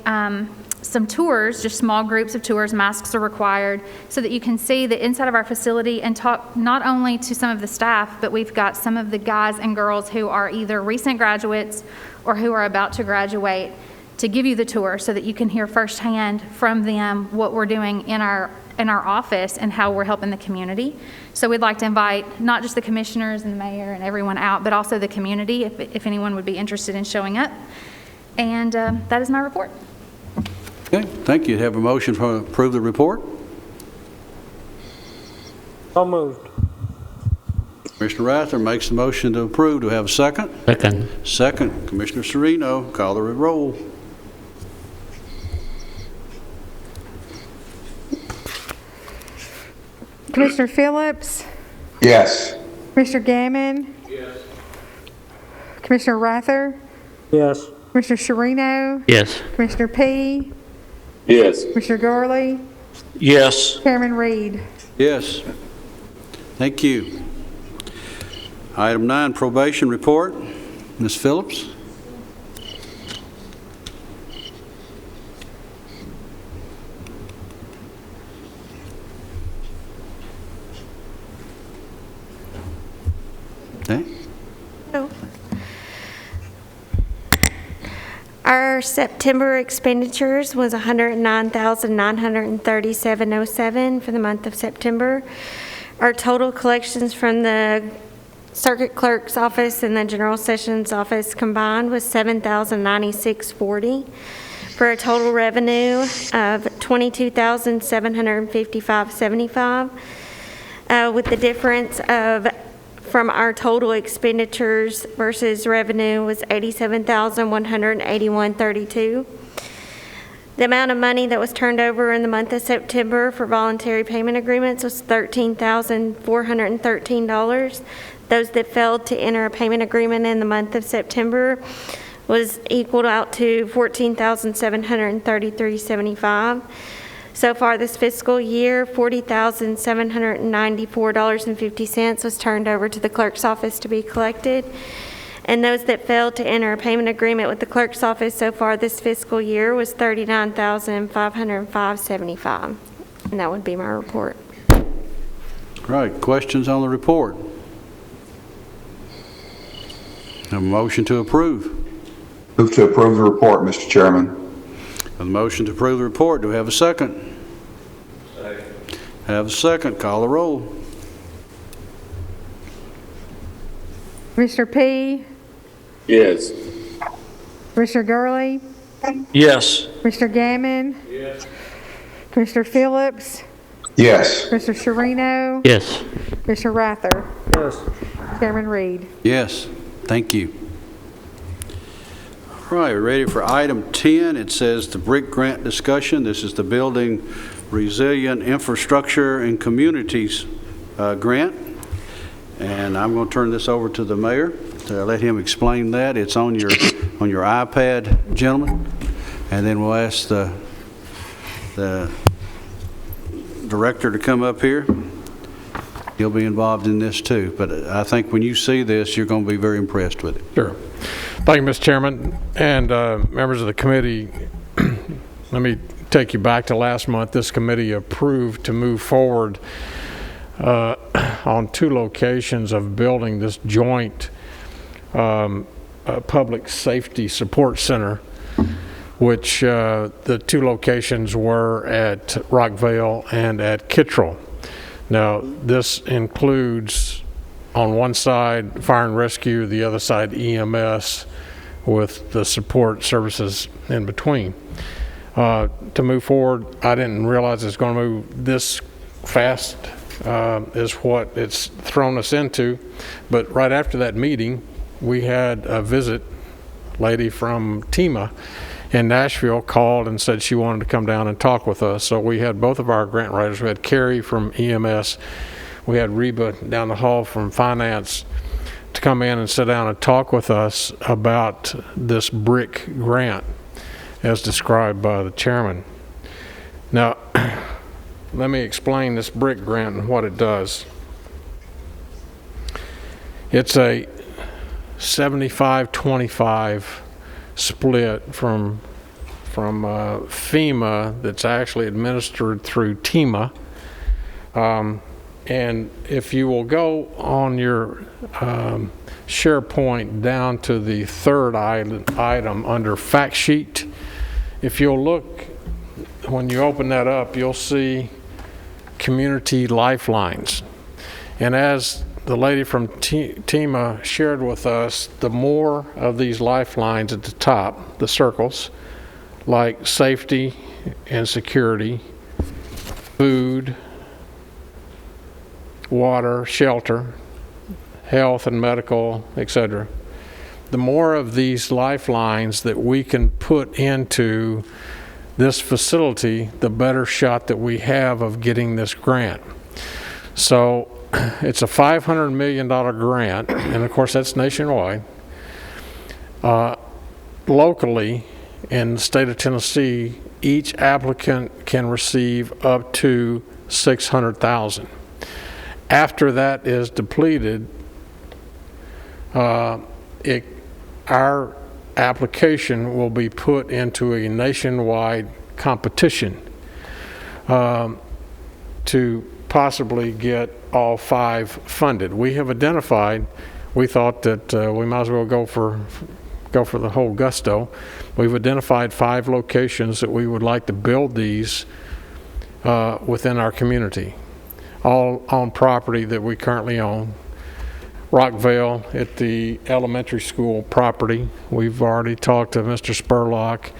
S18: some tours, just small groups of tours, masks are required, so that you can see the inside of our facility and talk not only to some of the staff, but we've got some of the guys and girls who are either recent graduates or who are about to graduate to give you the tour so that you can hear firsthand from them what we're doing in our office and how we're helping the community. So we'd like to invite not just the commissioners and the mayor and everyone out, but also the community if anyone would be interested in showing up. And that is my report.
S1: Okay, thank you. Have a motion to approve the report?
S10: So moved.
S1: Commissioner Rather makes the motion to approve. Do we have a second?
S14: Second.
S1: Second. Commissioner Serino, call the roll.
S3: Commissioner Phillips?
S11: Yes.
S3: Commissioner Gammon?
S10: Yes.
S3: Commissioner Rather?
S10: Yes.
S3: Commissioner Sherino?
S14: Yes.
S3: Commissioner P?
S4: Yes.
S3: Commissioner Gorley?
S2: Yes.
S3: Chairman Reed?
S1: Yes. Thank you. Item 9, probation report. Ms. Phillips? Okay.
S19: Our September expenditures was $109,937.07 for the month of September. Our total collections from the circuit clerk's office and the general sessions office combined was $7,096.40 for a total revenue of $22,755.75, with the difference from our total expenditures versus revenue was $87,181.32. The amount of money that was turned over in the month of September for voluntary payment agreements was $13,413. Those that failed to enter a payment agreement in the month of September was equaled out to $14,733.75. So far this fiscal year, $40,794.50 was turned over to the clerk's office to be collected. And those that failed to enter a payment agreement with the clerk's office so far this fiscal year was $39,505.75. And that would be my report.
S1: Right, questions on the report? Have a motion to approve.
S11: Move to approve the report, Mr. Chairman.
S1: A motion to approve the report. Do we have a second?
S10: Second.
S1: Have a second. Call the roll.
S3: Commissioner P?
S4: Yes.
S3: Commissioner Gurley,
S2: Yes.
S3: Commissioner Gammon. Yes. Commissioner Phillips,
S11: Yes.
S3: Commissioner Sharino,
S14: Yes.
S3: Commissioner Rather,
S10: Yes.
S3: Chairman Reed.
S1: Yes, thank you. All right, we're ready for item 10. It says the BRIC grant discussion. This is the Building Resilient Infrastructure and Communities grant. And I'm going to turn this over to the mayor to let him explain that. It's on your iPad, gentlemen. And then we'll ask the director to come up here. He'll be involved in this too. But I think when you see this, you're going to be very impressed with it.
S20: Sure. Thank you, Mr. Chairman, and members of the committee. Let me take you back to last month. This committee approved to move forward on 2 locations of building this joint public safety support center, which the 2 locations were at Rockville and at Kittrell. Now, this includes on one side fire and rescue, the other side EMS, with the support services in between. To move forward, I didn't realize it's going to move this fast, is what it's thrown us into. But right after that meeting, we had a visit. Lady from TEMA in Nashville called and said she wanted to come down and talk with us. So we had both of our grant writers. We had Carrie from EMS. We had Reba down the hall from Finance to come in and sit down and talk with us about this BRIC grant as described by the chairman. Now, let me explain this BRIC grant and what it does. It's a 75-25 split from FEMA that's actually administered through TEMA. And if you will go on your SharePoint down to the 3rd item under fact sheet, if you'll look, when you open that up, you'll see community lifelines. And as the lady from TEMA shared with us, the more of these lifelines at the top, the circles, like safety and security, food, water, shelter, health and medical, etc. The more of these lifelines that we can put into this facility, the better shot that we have of getting this grant. So it's a $500 million grant, and of course that's nationwide. Locally, in the state of Tennessee, each applicant can receive up to $600,000. After that is depleted, our application will be put into a nationwide competition to possibly get all 5 funded. We have identified, we thought that we might as well go for the whole gusto. We've identified 5 locations that we would like to build these within our community, all on property that we currently own. Rockville at the elementary school property. We've already talked to Mr. Spurlock,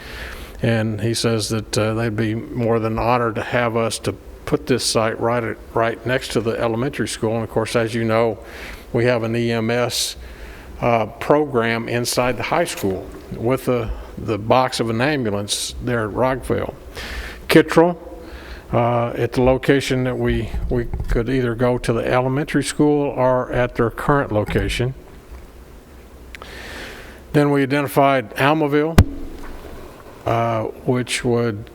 S20: and he says that they'd be more than honored to have us to put this site right next to the elementary school. And of course, as you know, we have an EMS program inside the high school with the box of an ambulance there at Rockville. Kittrell, at the location that we could either go to the elementary school or at their current location. Then we identified Almaville, which would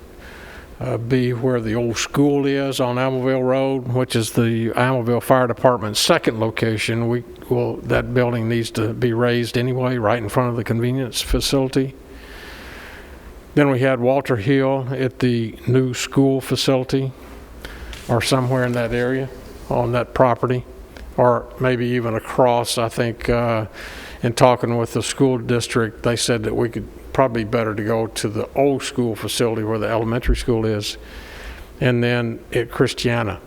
S20: be where the old school is on Almaville Road, which is the Almaville Fire Department's 2nd location. That building needs to be raised anyway, right in front of the convenience facility. Then we had Walter Hill at the new school facility, or somewhere in that area on that property, or maybe even across. I think in talking with the school district, they said that we could probably better to go to the old school facility where the elementary school is, and then at Christiana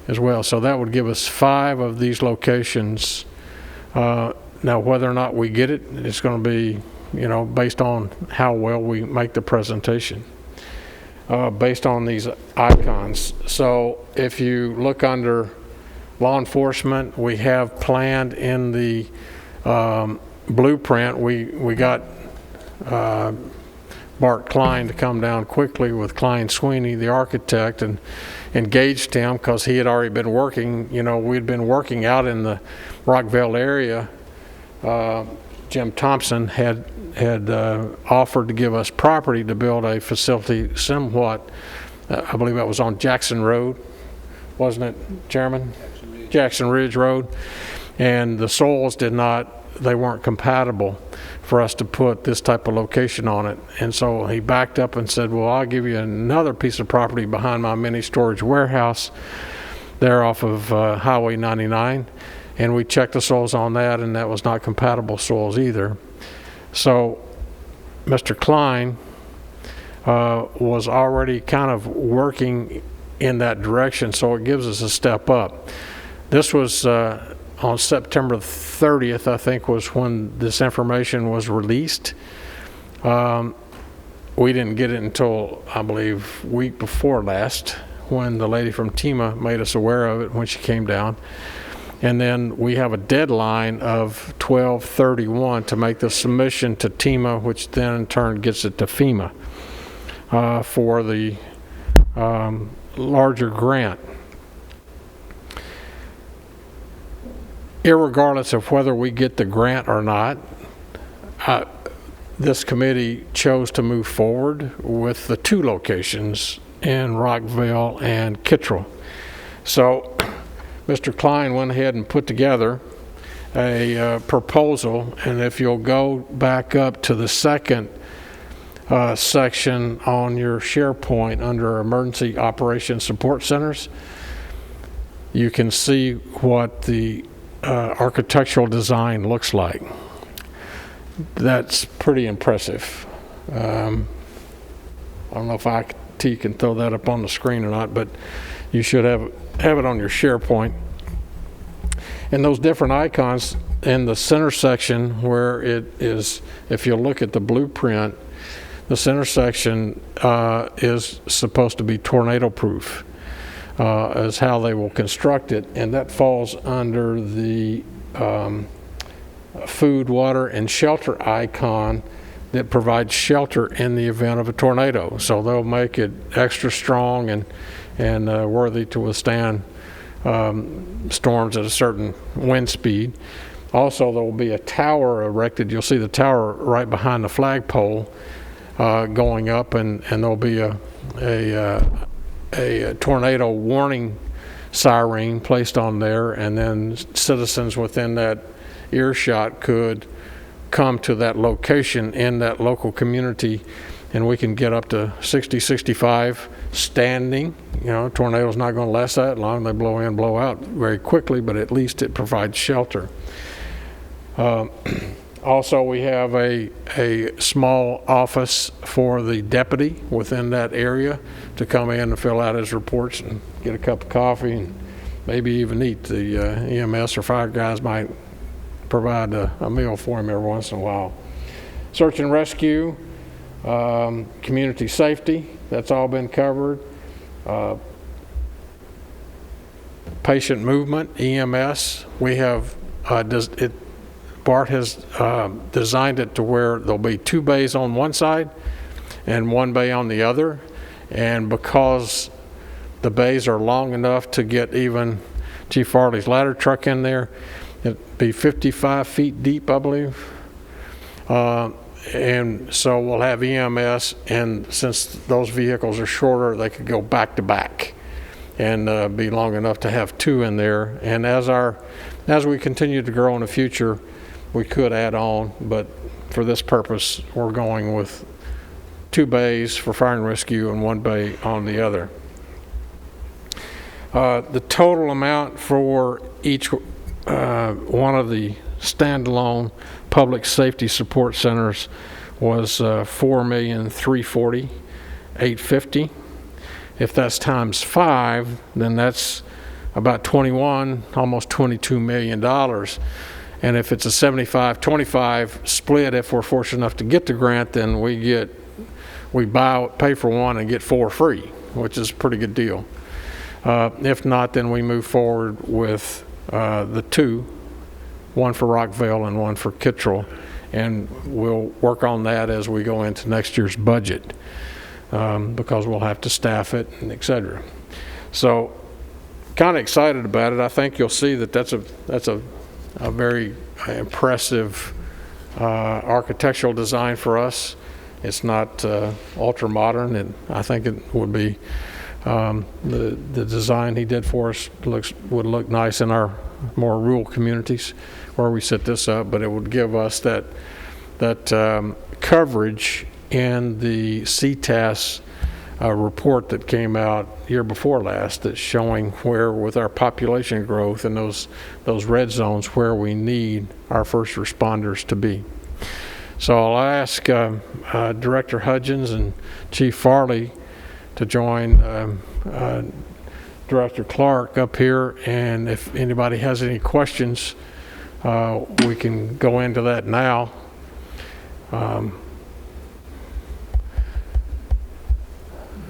S20: as well. So that would give us 5 of these locations. Now, whether or not we get it, it's going to be based on how well we make the presentation, based on these icons. So if you look under law enforcement, we have planned in the blueprint, we got Bart Klein to come down quickly with Klein Sweeney, the architect, and engaged him because he had already been working. We'd been working out in the Rockville area. Jim Thompson had offered to give us property to build a facility somewhat, I believe that was on Jackson Road, wasn't it, Chairman? Jackson Ridge Road. And the soils they weren't compatible for us to put this type of location on it. And so he backed up and said, well, I'll give you another piece of property behind my mini storage warehouse there off of Highway 99. And we checked the soils on that, and that was not compatible soils either. So Mr. Klein was already kind of working in that direction, so it gives us a step up. This was on September 30th, I think, was when this information was released. We didn't get it until, I believe, week before last, when the lady from TEMA made us aware of it when she came down. And then we have a deadline of 12/31 to make the submission to TEMA, which then in turn gets it to FEMA for the larger grant. Irregardless of whether we get the grant or not, this committee chose to move forward with the 2 locations in Rockville and Kittrell. So Mr. Klein went ahead and put together a proposal, and if you'll go back up to the second section on your SharePoint under Emergency Operations Support Centers, you can see what the architectural design looks like. That's pretty impressive. I don't know if IT can throw that up on the screen or not, but you should have it on your SharePoint. And those different icons in the center section where it is, if you look at the blueprint, the center section is supposed to be tornado proof. Is how they will construct it, and that falls under the food, water, and shelter icon that provides shelter in the event of a tornado. So they'll make it extra strong and worthy to withstand storms at a certain wind speed. Also, there will be a tower erected. You'll see the tower right behind the flagpole going up, and there'll be a tornado warning siren placed on there, and then citizens within that earshot could come to that location in that local community, and we can get up to 60, 65 standing. Tornado's not going to last that long. They blow in, blow out very quickly, but at least it provides shelter. Also, we have a small office for the deputy within that area to come in and fill out his reports and get a cup of coffee and maybe even eat. The EMS or fire guys might provide a meal for him every once in a while. Search and rescue, community safety, that's all been covered. Patient movement, EMS, we have Bart has designed it to where there'll be 2 bays on one side and 1 bay on the other. And because the bays are long enough to get even Chief Farley's ladder truck in there, it'd be 55 feet deep, I believe. And so we'll have EMS, and since those vehicles are shorter, they could go back to back and be long enough to have 2 in there. And as we continue to grow in the future, we could add on, but for this purpose, we're going with 2 bays for fire and rescue and 1 bay on the other. The total amount for each one of the standalone public safety support centers was $4,340,850. If that's times 5, then that's about almost $22 million. And if it's a 75-25 split, if we're fortunate enough to get the grant, then we pay for one and get 4 free, which is a pretty good deal. If not, then we move forward with the 2, one for Rockville and one for Kittrell, and we'll work on that as we go into next year's budget, because we'll have to staff it and et cetera. So kind of excited about it. I think you'll see that that's a very impressive architectural design for us. It's not ultra modern, and I think it would be the design he did for us would look nice in our more rural communities where we set this up, but it would give us that coverage in the CTAS report that came out year before last, that's showing where, with our population growth and those red zones, where we need our first responders to be. So I'll ask Director Hudgens and Chief Farley to join Director Clark up here, and if anybody has any questions, we can go into that now.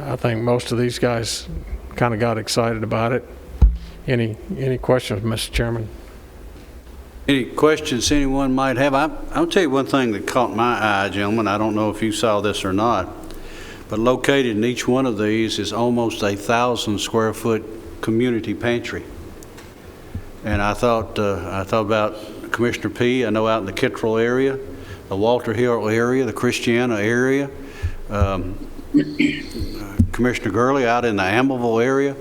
S20: I think most of these guys kind of got excited about it. Any questions, Mr. Chairman?
S1: Any questions anyone might have? I'll tell you one thing that caught my eye, gentlemen. I don't know if you saw this or not, but located in each one of these is almost 1,000 square foot community pantry. And I thought about Commissioner P. I know out in the Kittrell area, the Walter Hill area, the Christiana area, Commissioner Gurley out in the Ambleville area.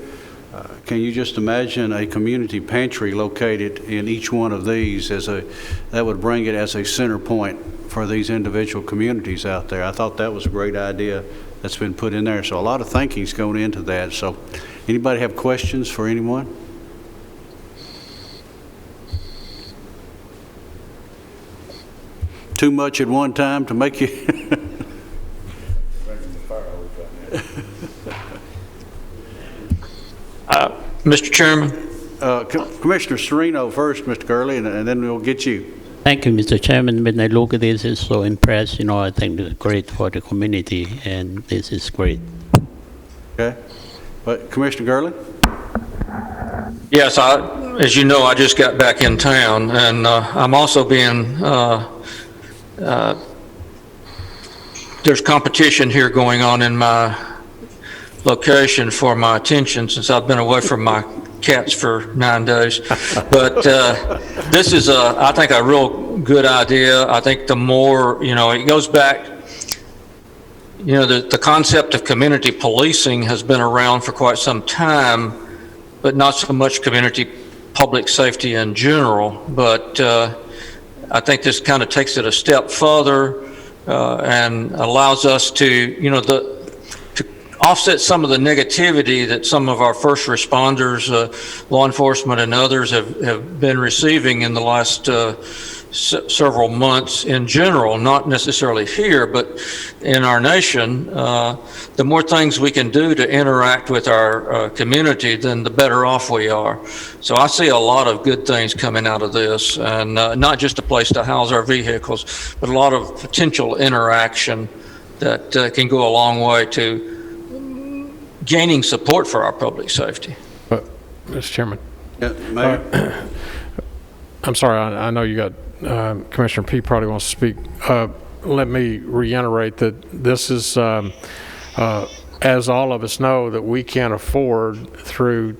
S1: Can you just imagine a community pantry located in each one of these that would bring it as a center point for these individual communities out there? I thought that was a great idea that's been put in there. So a lot of thinking's going into that. So anybody have questions for anyone? Too much at one time to make you...
S2: Mr. Chairman?
S14: Commissioner
S1: Serino first, Mr. Gurley, and then we'll get you.
S14: Thank you, Mr. Chairman. When I look at this, it's so impressed. I think it's great for the community, and this is great.
S1: Okay. But Commissioner Gurley?
S2: Yes, as you know, I just got back in town, and I'm also being, there's competition here going on in my location for my attention since I've been away from my cats for 9 days. But this is, I think, a real good idea. I think the more, it goes back, the concept of community policing has been around for quite some time, but not so much community public safety in general. But I think this kind of takes it a step further and allows us to, offset some of the negativity that some of our first responders, law enforcement and others have been receiving in the last several months in general, not necessarily here, but in our nation. The more things we can do to interact with our community, then the better off we are. So I see a lot of good things coming out of this, and not just a place to house our vehicles, but a lot of potential interaction that can go a long way to gaining support for our public safety.
S20: Mr. Chairman.
S1: Yeah, Mayor.
S20: I'm sorry, I know you got, Commissioner P probably wants to speak. Let me reiterate that this is, as all of us know, that we can't afford through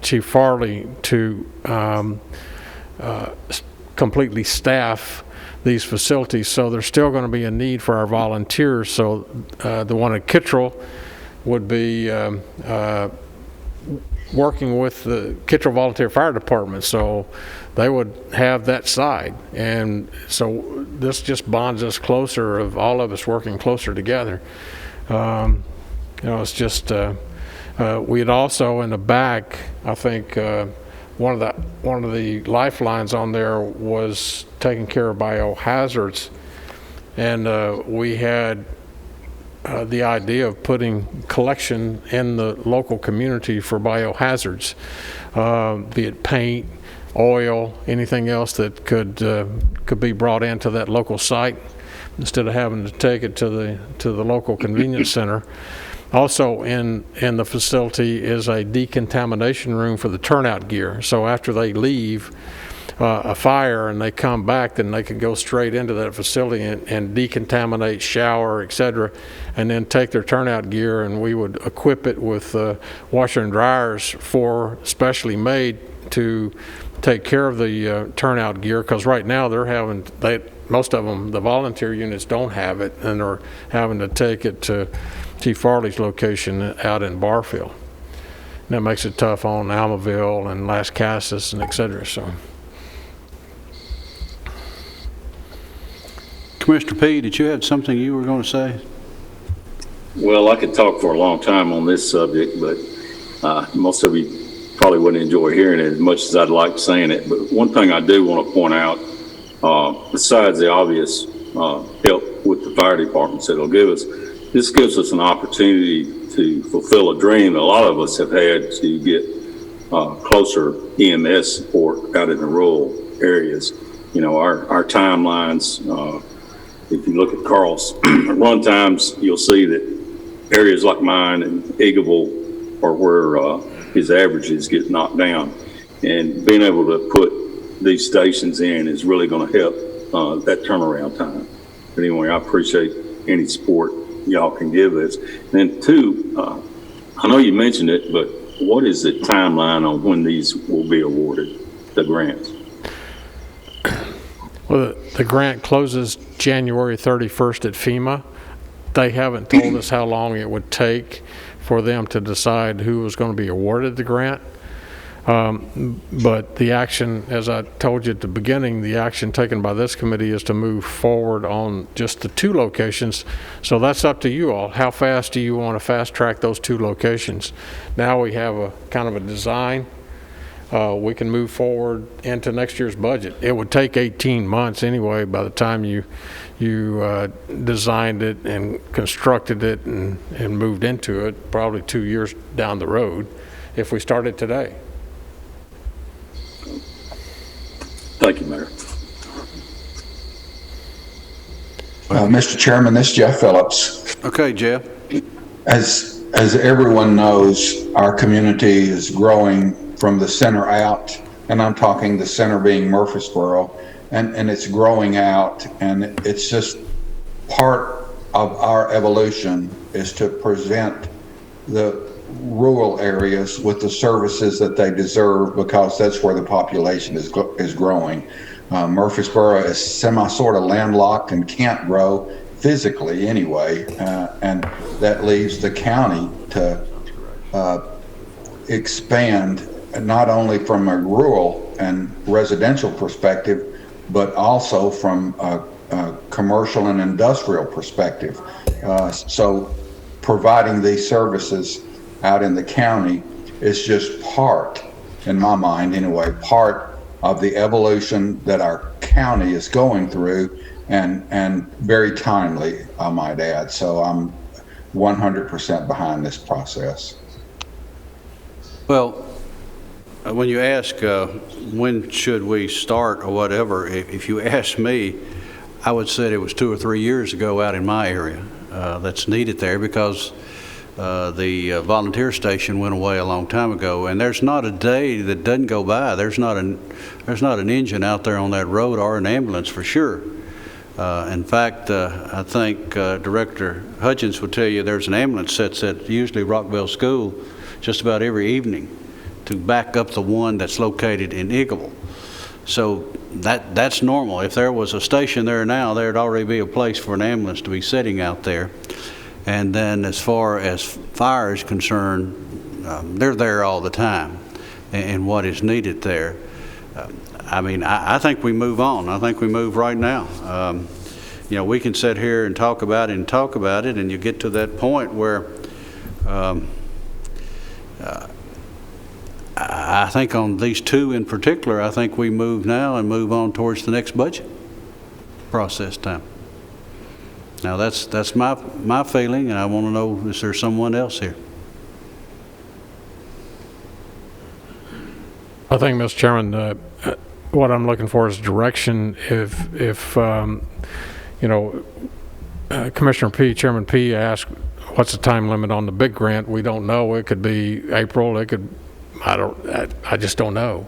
S20: Chief Farley to completely staff these facilities. So there's still going to be a need for our volunteers. So the one at Kittrell would be working with the Kittrell Volunteer Fire Department, so they would have that side. And so this just bonds us closer, of all of us working closer together. It's just, we'd also in the back, I think one of the lifelines on there was taking care of biohazards, and we had the idea of putting collection in the local community for biohazards, be it paint, oil, anything else that could be brought into that local site instead of having to take it to the local convenience center. Also in the facility is a decontamination room for the turnout gear. So after they leave a fire and they come back, then they can go straight into that facility and decontaminate, shower, etc., and then take their turnout gear, and we would equip it with washer and dryers specially made to take care of the turnout gear, because right now most of them, the volunteer units, don't have it, and they're having to take it to Chief Farley's location out in Barfield. And that makes it tough on Almaville and Las Casas and et cetera. So,
S1: Commissioner P., did you have something you were going to say?
S4: Well, I could talk for a long time on this subject, but most of you probably wouldn't enjoy hearing it as much as I'd like saying it. But one thing I do want to point out, besides the obvious help with the fire departments that it'll give us, this gives us an opportunity to fulfill a dream that a lot of us have had, to get closer EMS support out in the rural areas. You know, our timelines, if you look at Carl's run times, you'll see that areas like mine and Eagleville are where his averages get knocked down. And being able to put these stations in is really going to help that turnaround time. But anyway, I appreciate any support y'all can give us. And then two, I know you mentioned it, but what is the timeline on when these will be awarded, the grants?
S20: Well, the grant closes January 31st at FEMA. They haven't told us how long it would take for them to decide who was going to be awarded the grant. But the action, as I told you at the beginning, the action taken by this committee is to move forward on just the 2 locations. So that's up to you all. How fast do you want to fast track those 2 locations? Now we have a kind of a design. We can move forward into next year's budget. It would take 18 months anyway by the time you designed it and constructed it and moved into it, probably 2 years down the road if we started today.
S4: Thank you, Mayor.
S11: Mr. Chairman, this is Jeff Phillips.
S1: Okay, Jeff.
S11: As everyone knows, our community is growing from the center out, and I'm talking the center being Murfreesboro, and it's growing out, and it's just part of our evolution is to present the rural areas with the services that they deserve, because that's where the population is growing. Murfreesboro is sort of landlocked and can't grow physically anyway, and that leaves the county to expand, not only from a rural and residential perspective, but also from a commercial and industrial perspective. So providing these services out in the county is just part, in my mind anyway, part of the evolution that our county is going through, and very timely, I might add. So I'm 100% behind this process.
S1: Well, when you ask when should we start or whatever, if you ask me, I would say it was 2 or 3 years ago out in my area that's needed there, because the volunteer station went away a long time ago, and there's not a day that doesn't go by. There's not an engine out there on that road, or an ambulance for sure. In fact, I think Director Hutchins would tell you there's an ambulance that's at usually Rockville School just about every evening to back up the one that's located in Eagleville. So that's normal. If there was a station there now, there'd already be a place for an ambulance to be sitting out there. And then as far as fire is concerned, they're there all the time, and what is needed there. I mean, I think we move on. I think we move right now. You know, we can sit here and talk about it, and you get to that point where I think on these 2 in particular, I think we move now and move on towards the next budget process time. Now that's my feeling, and I want to know, is there someone else here?
S20: I think, Mr. Chairman, what I'm looking for is direction. If Commissioner P, Chairman P asked, what's the time limit on the big grant? We don't know. It could be April. It could, I just don't know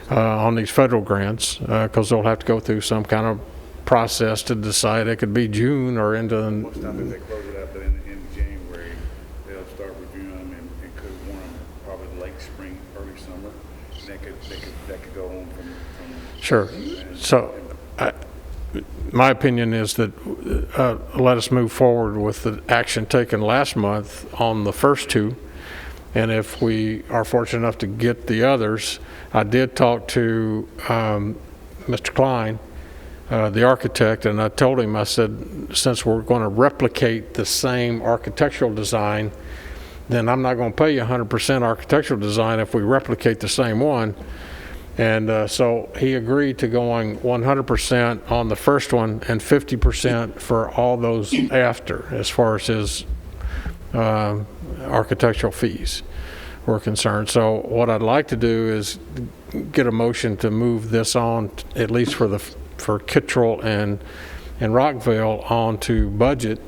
S20: on these federal grants because they'll have to go through some kind of process to decide. It could be June or into.
S15: Most times if they close it up in January, they'll start reviewing them and could want them probably late spring, early summer. And that could go on from
S20: Sure. So, my opinion is that let us move forward with the action taken last month on the first two. And if we are fortunate enough to get the others, I did talk to Mr. Klein, the architect, and I told him, I said, since we're going to replicate the same architectural design, then I'm not going to pay you 100% architectural design if we replicate the same one. And so he agreed to going 100% on the first one and 50% for all those after, as far as his architectural fees were concerned. So what I'd like to do is get a motion to move this on, at least for Kittrell and Rockville, on to budget,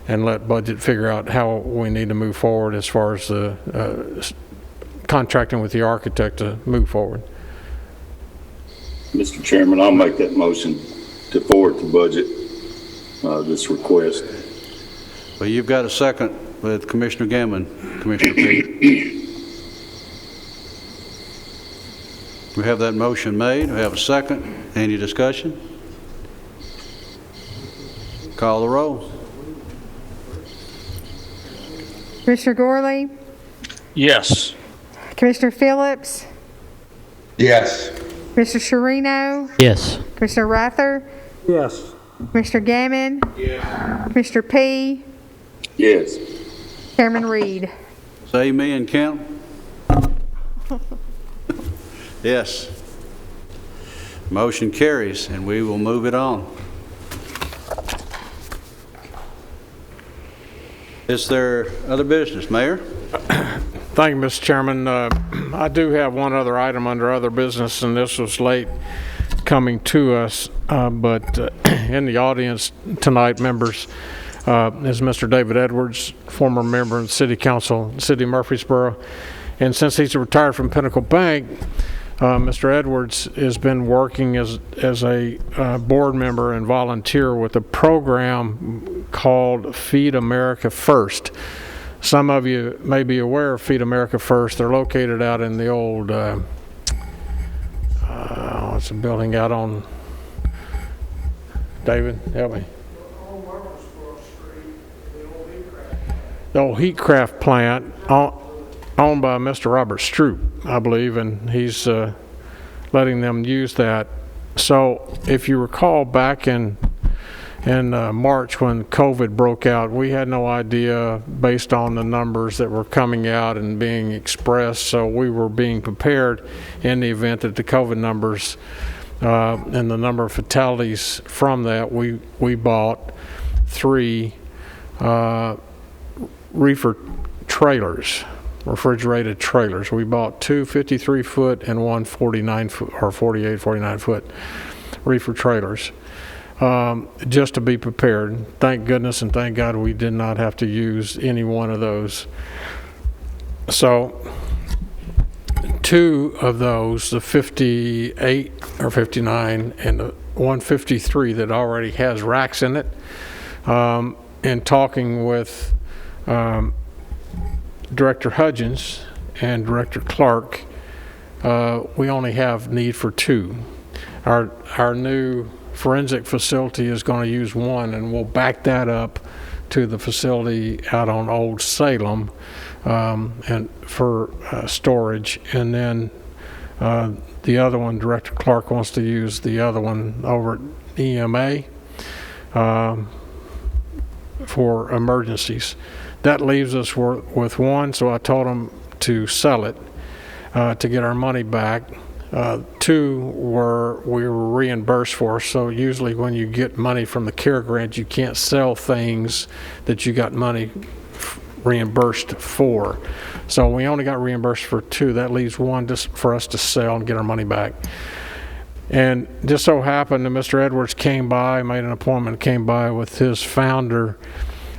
S20: and let budget figure out how we need to move forward as far as the contracting with the architect to move forward.
S4: Mr. Chairman, I'll make that motion to forward to budget this request.
S1: Well, you've got a second with Commissioner Gammon, Commissioner Pete. We have that motion made. We have a second. Any discussion? Call the roll.
S3: Commissioner Gorley,
S17: Yes.
S3: Commissioner Phillips,
S11: Yes.
S3: Commissioner Sherino,
S14: Yes.
S3: Commissioner Rather,
S20: Yes.
S3: Commissioner Gammon, Commissioner P,
S4: Yes.
S3: Chairman Reed.
S1: Say me and count. Yes. Motion carries, and we will move it on. Is there other business, Mayor?
S20: Thank you, Mr. Chairman. I do have one other item under other business, and this was late coming to us, but in the audience tonight, members, is Mr. David Edwards, former member of the City Council, City of Murfreesboro. And since he's retired from Pinnacle Bank, Mr. Edwards has been working as a board member and volunteer with a program called Feed America First. Some of you may be aware of Feed America First. They're located out in the old, it's a building out on, David, help me. The old Heatcraft plant owned by Mr. Robert Stroop, I believe, and he's letting them use that. So if you recall back in March when COVID broke out, we had no idea based on the numbers that were coming out and being expressed, so we were being prepared in the event that the COVID numbers and the number of fatalities from that. We bought 3 reefer trailers, refrigerated trailers. We bought 2 53-foot and 1 49-foot or 48, 49-foot reefer trailers. Just to be prepared. Thank goodness and thank God we did not have to use any one of those. So 2 of those, the 58 or 59 and the 153 that already has racks in it, and talking with Director Hudgens and Director Clark, we only have need for 2. Our new forensic facility is going to use 1, and we'll back that up to the facility out on Old Salem and for storage. And then the other one, Director Clark wants to use the other one over at EMA for emergencies. That leaves us with 1, so I told him to sell it to get our money back. 2 we were reimbursed for, so usually when you get money from the CARE grant, you can't sell things that you got money reimbursed for. So we only got reimbursed for 2. That leaves 1 just for us to sell and get our money back. And just so happened that Mr. Edwards came by, made an appointment, came by with his founder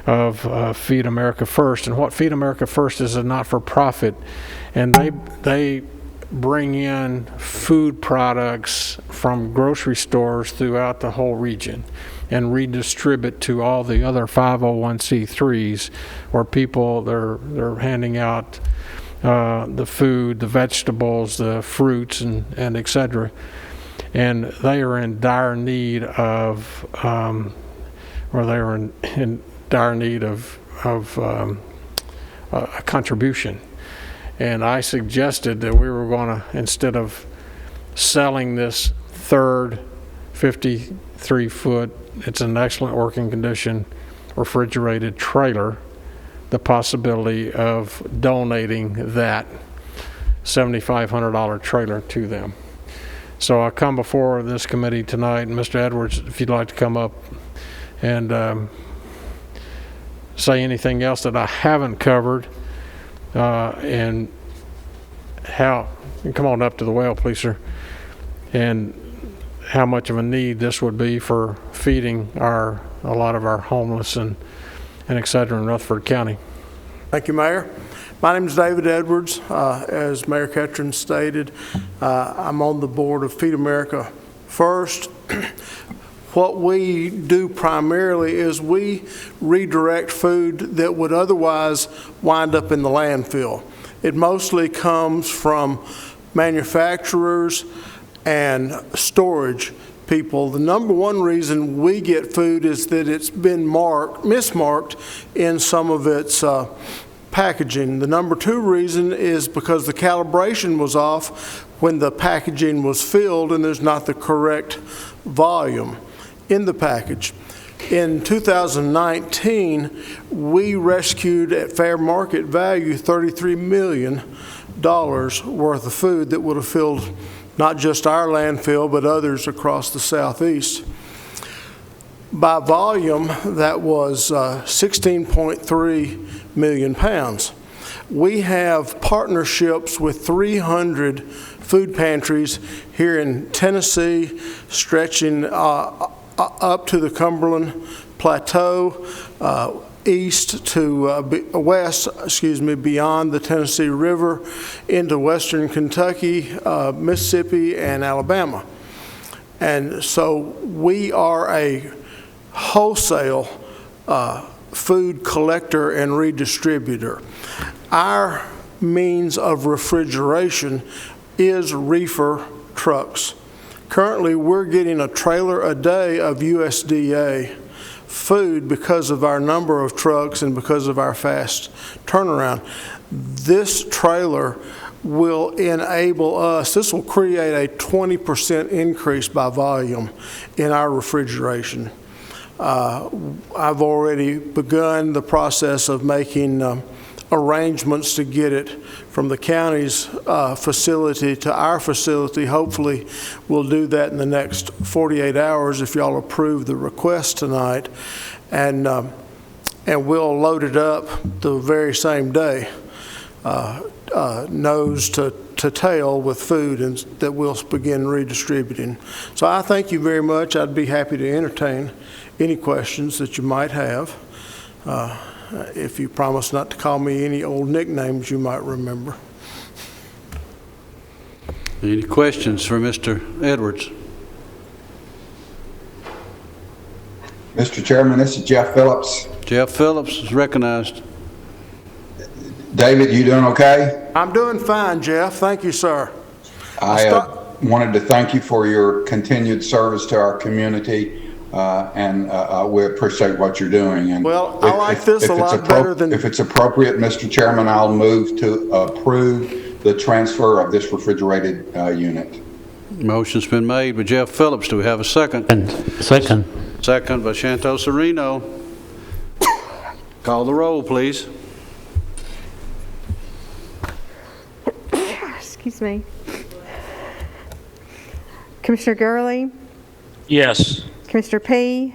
S20: of Feed America First. And what Feed America First is a not-for-profit, and they bring in food products from grocery stores throughout the whole region and redistribute to all the other 501c3s where people, they're handing out the food, the vegetables, the fruits, and et cetera. And they are in dire need of, a contribution. And I suggested that we were going to, instead of selling this third 53-foot, it's an excellent working condition, refrigerated trailer, the possibility of donating that $7,500 trailer to them. So I come before this committee tonight, and Mr. Edwards, if you'd like to come up and say anything else that I haven't covered, and how, come on up to the well, please, sir, and how much of a need this would be for feeding a lot of our homeless and et cetera in Rutherford County.
S21: Thank you, Mayor. My name is David Edwards. As Mayor Ketron stated, I'm on the board of Feed America First. What we do primarily is we redirect food that would otherwise wind up in the landfill. It mostly comes from manufacturers and storage people. The number one reason we get food is that it's been mismarked in some of its packaging. The number two reason is because the calibration was off when the packaging was filled and there's not the correct volume in the package. In 2019, we rescued at fair market value $33 million worth of food that would have filled not just our landfill, but others across the Southeast. By volume, that was 16.3 million pounds. We have partnerships with 300 food pantries here in Tennessee, stretching up to the Cumberland Plateau, east to west, beyond the Tennessee River into western Kentucky, Mississippi, and Alabama. And so we are a wholesale food collector and redistributor. Our means of refrigeration is reefer trucks. Currently, we're getting a trailer a day of USDA food because of our number of trucks and because of our fast turnaround. This trailer will enable us, this will create a 20% increase by volume in our refrigeration. I've already begun the process of making arrangements to get it from the county's facility to our facility. Hopefully we'll do that in the next 48 hours if y'all approve the request tonight, and we'll load it up the very same day, nose to tail with food, and that we'll begin redistributing. So I thank you very much. I'd be happy to entertain any questions that you might have. If you promise not to call me any old nicknames you might remember.
S1: Any questions for Mr. Edwards?
S11: Mr. Chairman, this is Jeff Phillips.
S1: Jeff Phillips is recognized.
S11: David, you doing okay?
S21: I'm doing fine, Jeff. Thank you, sir.
S11: I wanted to thank you for your continued service to our community. And we appreciate what you're doing. And
S21: well, I like this a lot better than...
S11: If it's appropriate, Mr. Chairman, I'll move to approve the transfer of this refrigerated unit.
S1: Motion's been made by Jeff Phillips. Do we have a second?
S14: Second.
S1: Second by Shanto Serino. Call the roll, please.
S3: Excuse me. Commissioner Gurley?
S2: Yes.
S3: Commissioner P?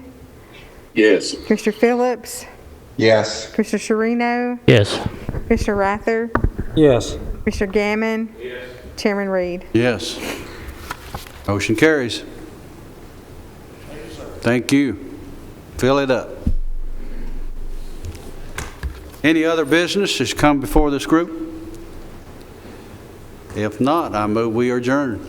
S4: Yes.
S3: Commissioner Phillips?
S11: Yes.
S3: Commissioner Sharino,
S14: Yes.
S3: Commissioner Rather,
S20: Yes.
S3: Commissioner Gammon, Chairman Reed.
S1: Yes. Motion carries. Thank you. Fill it up. Any other business that's come before this group? If not, I move we adjourn.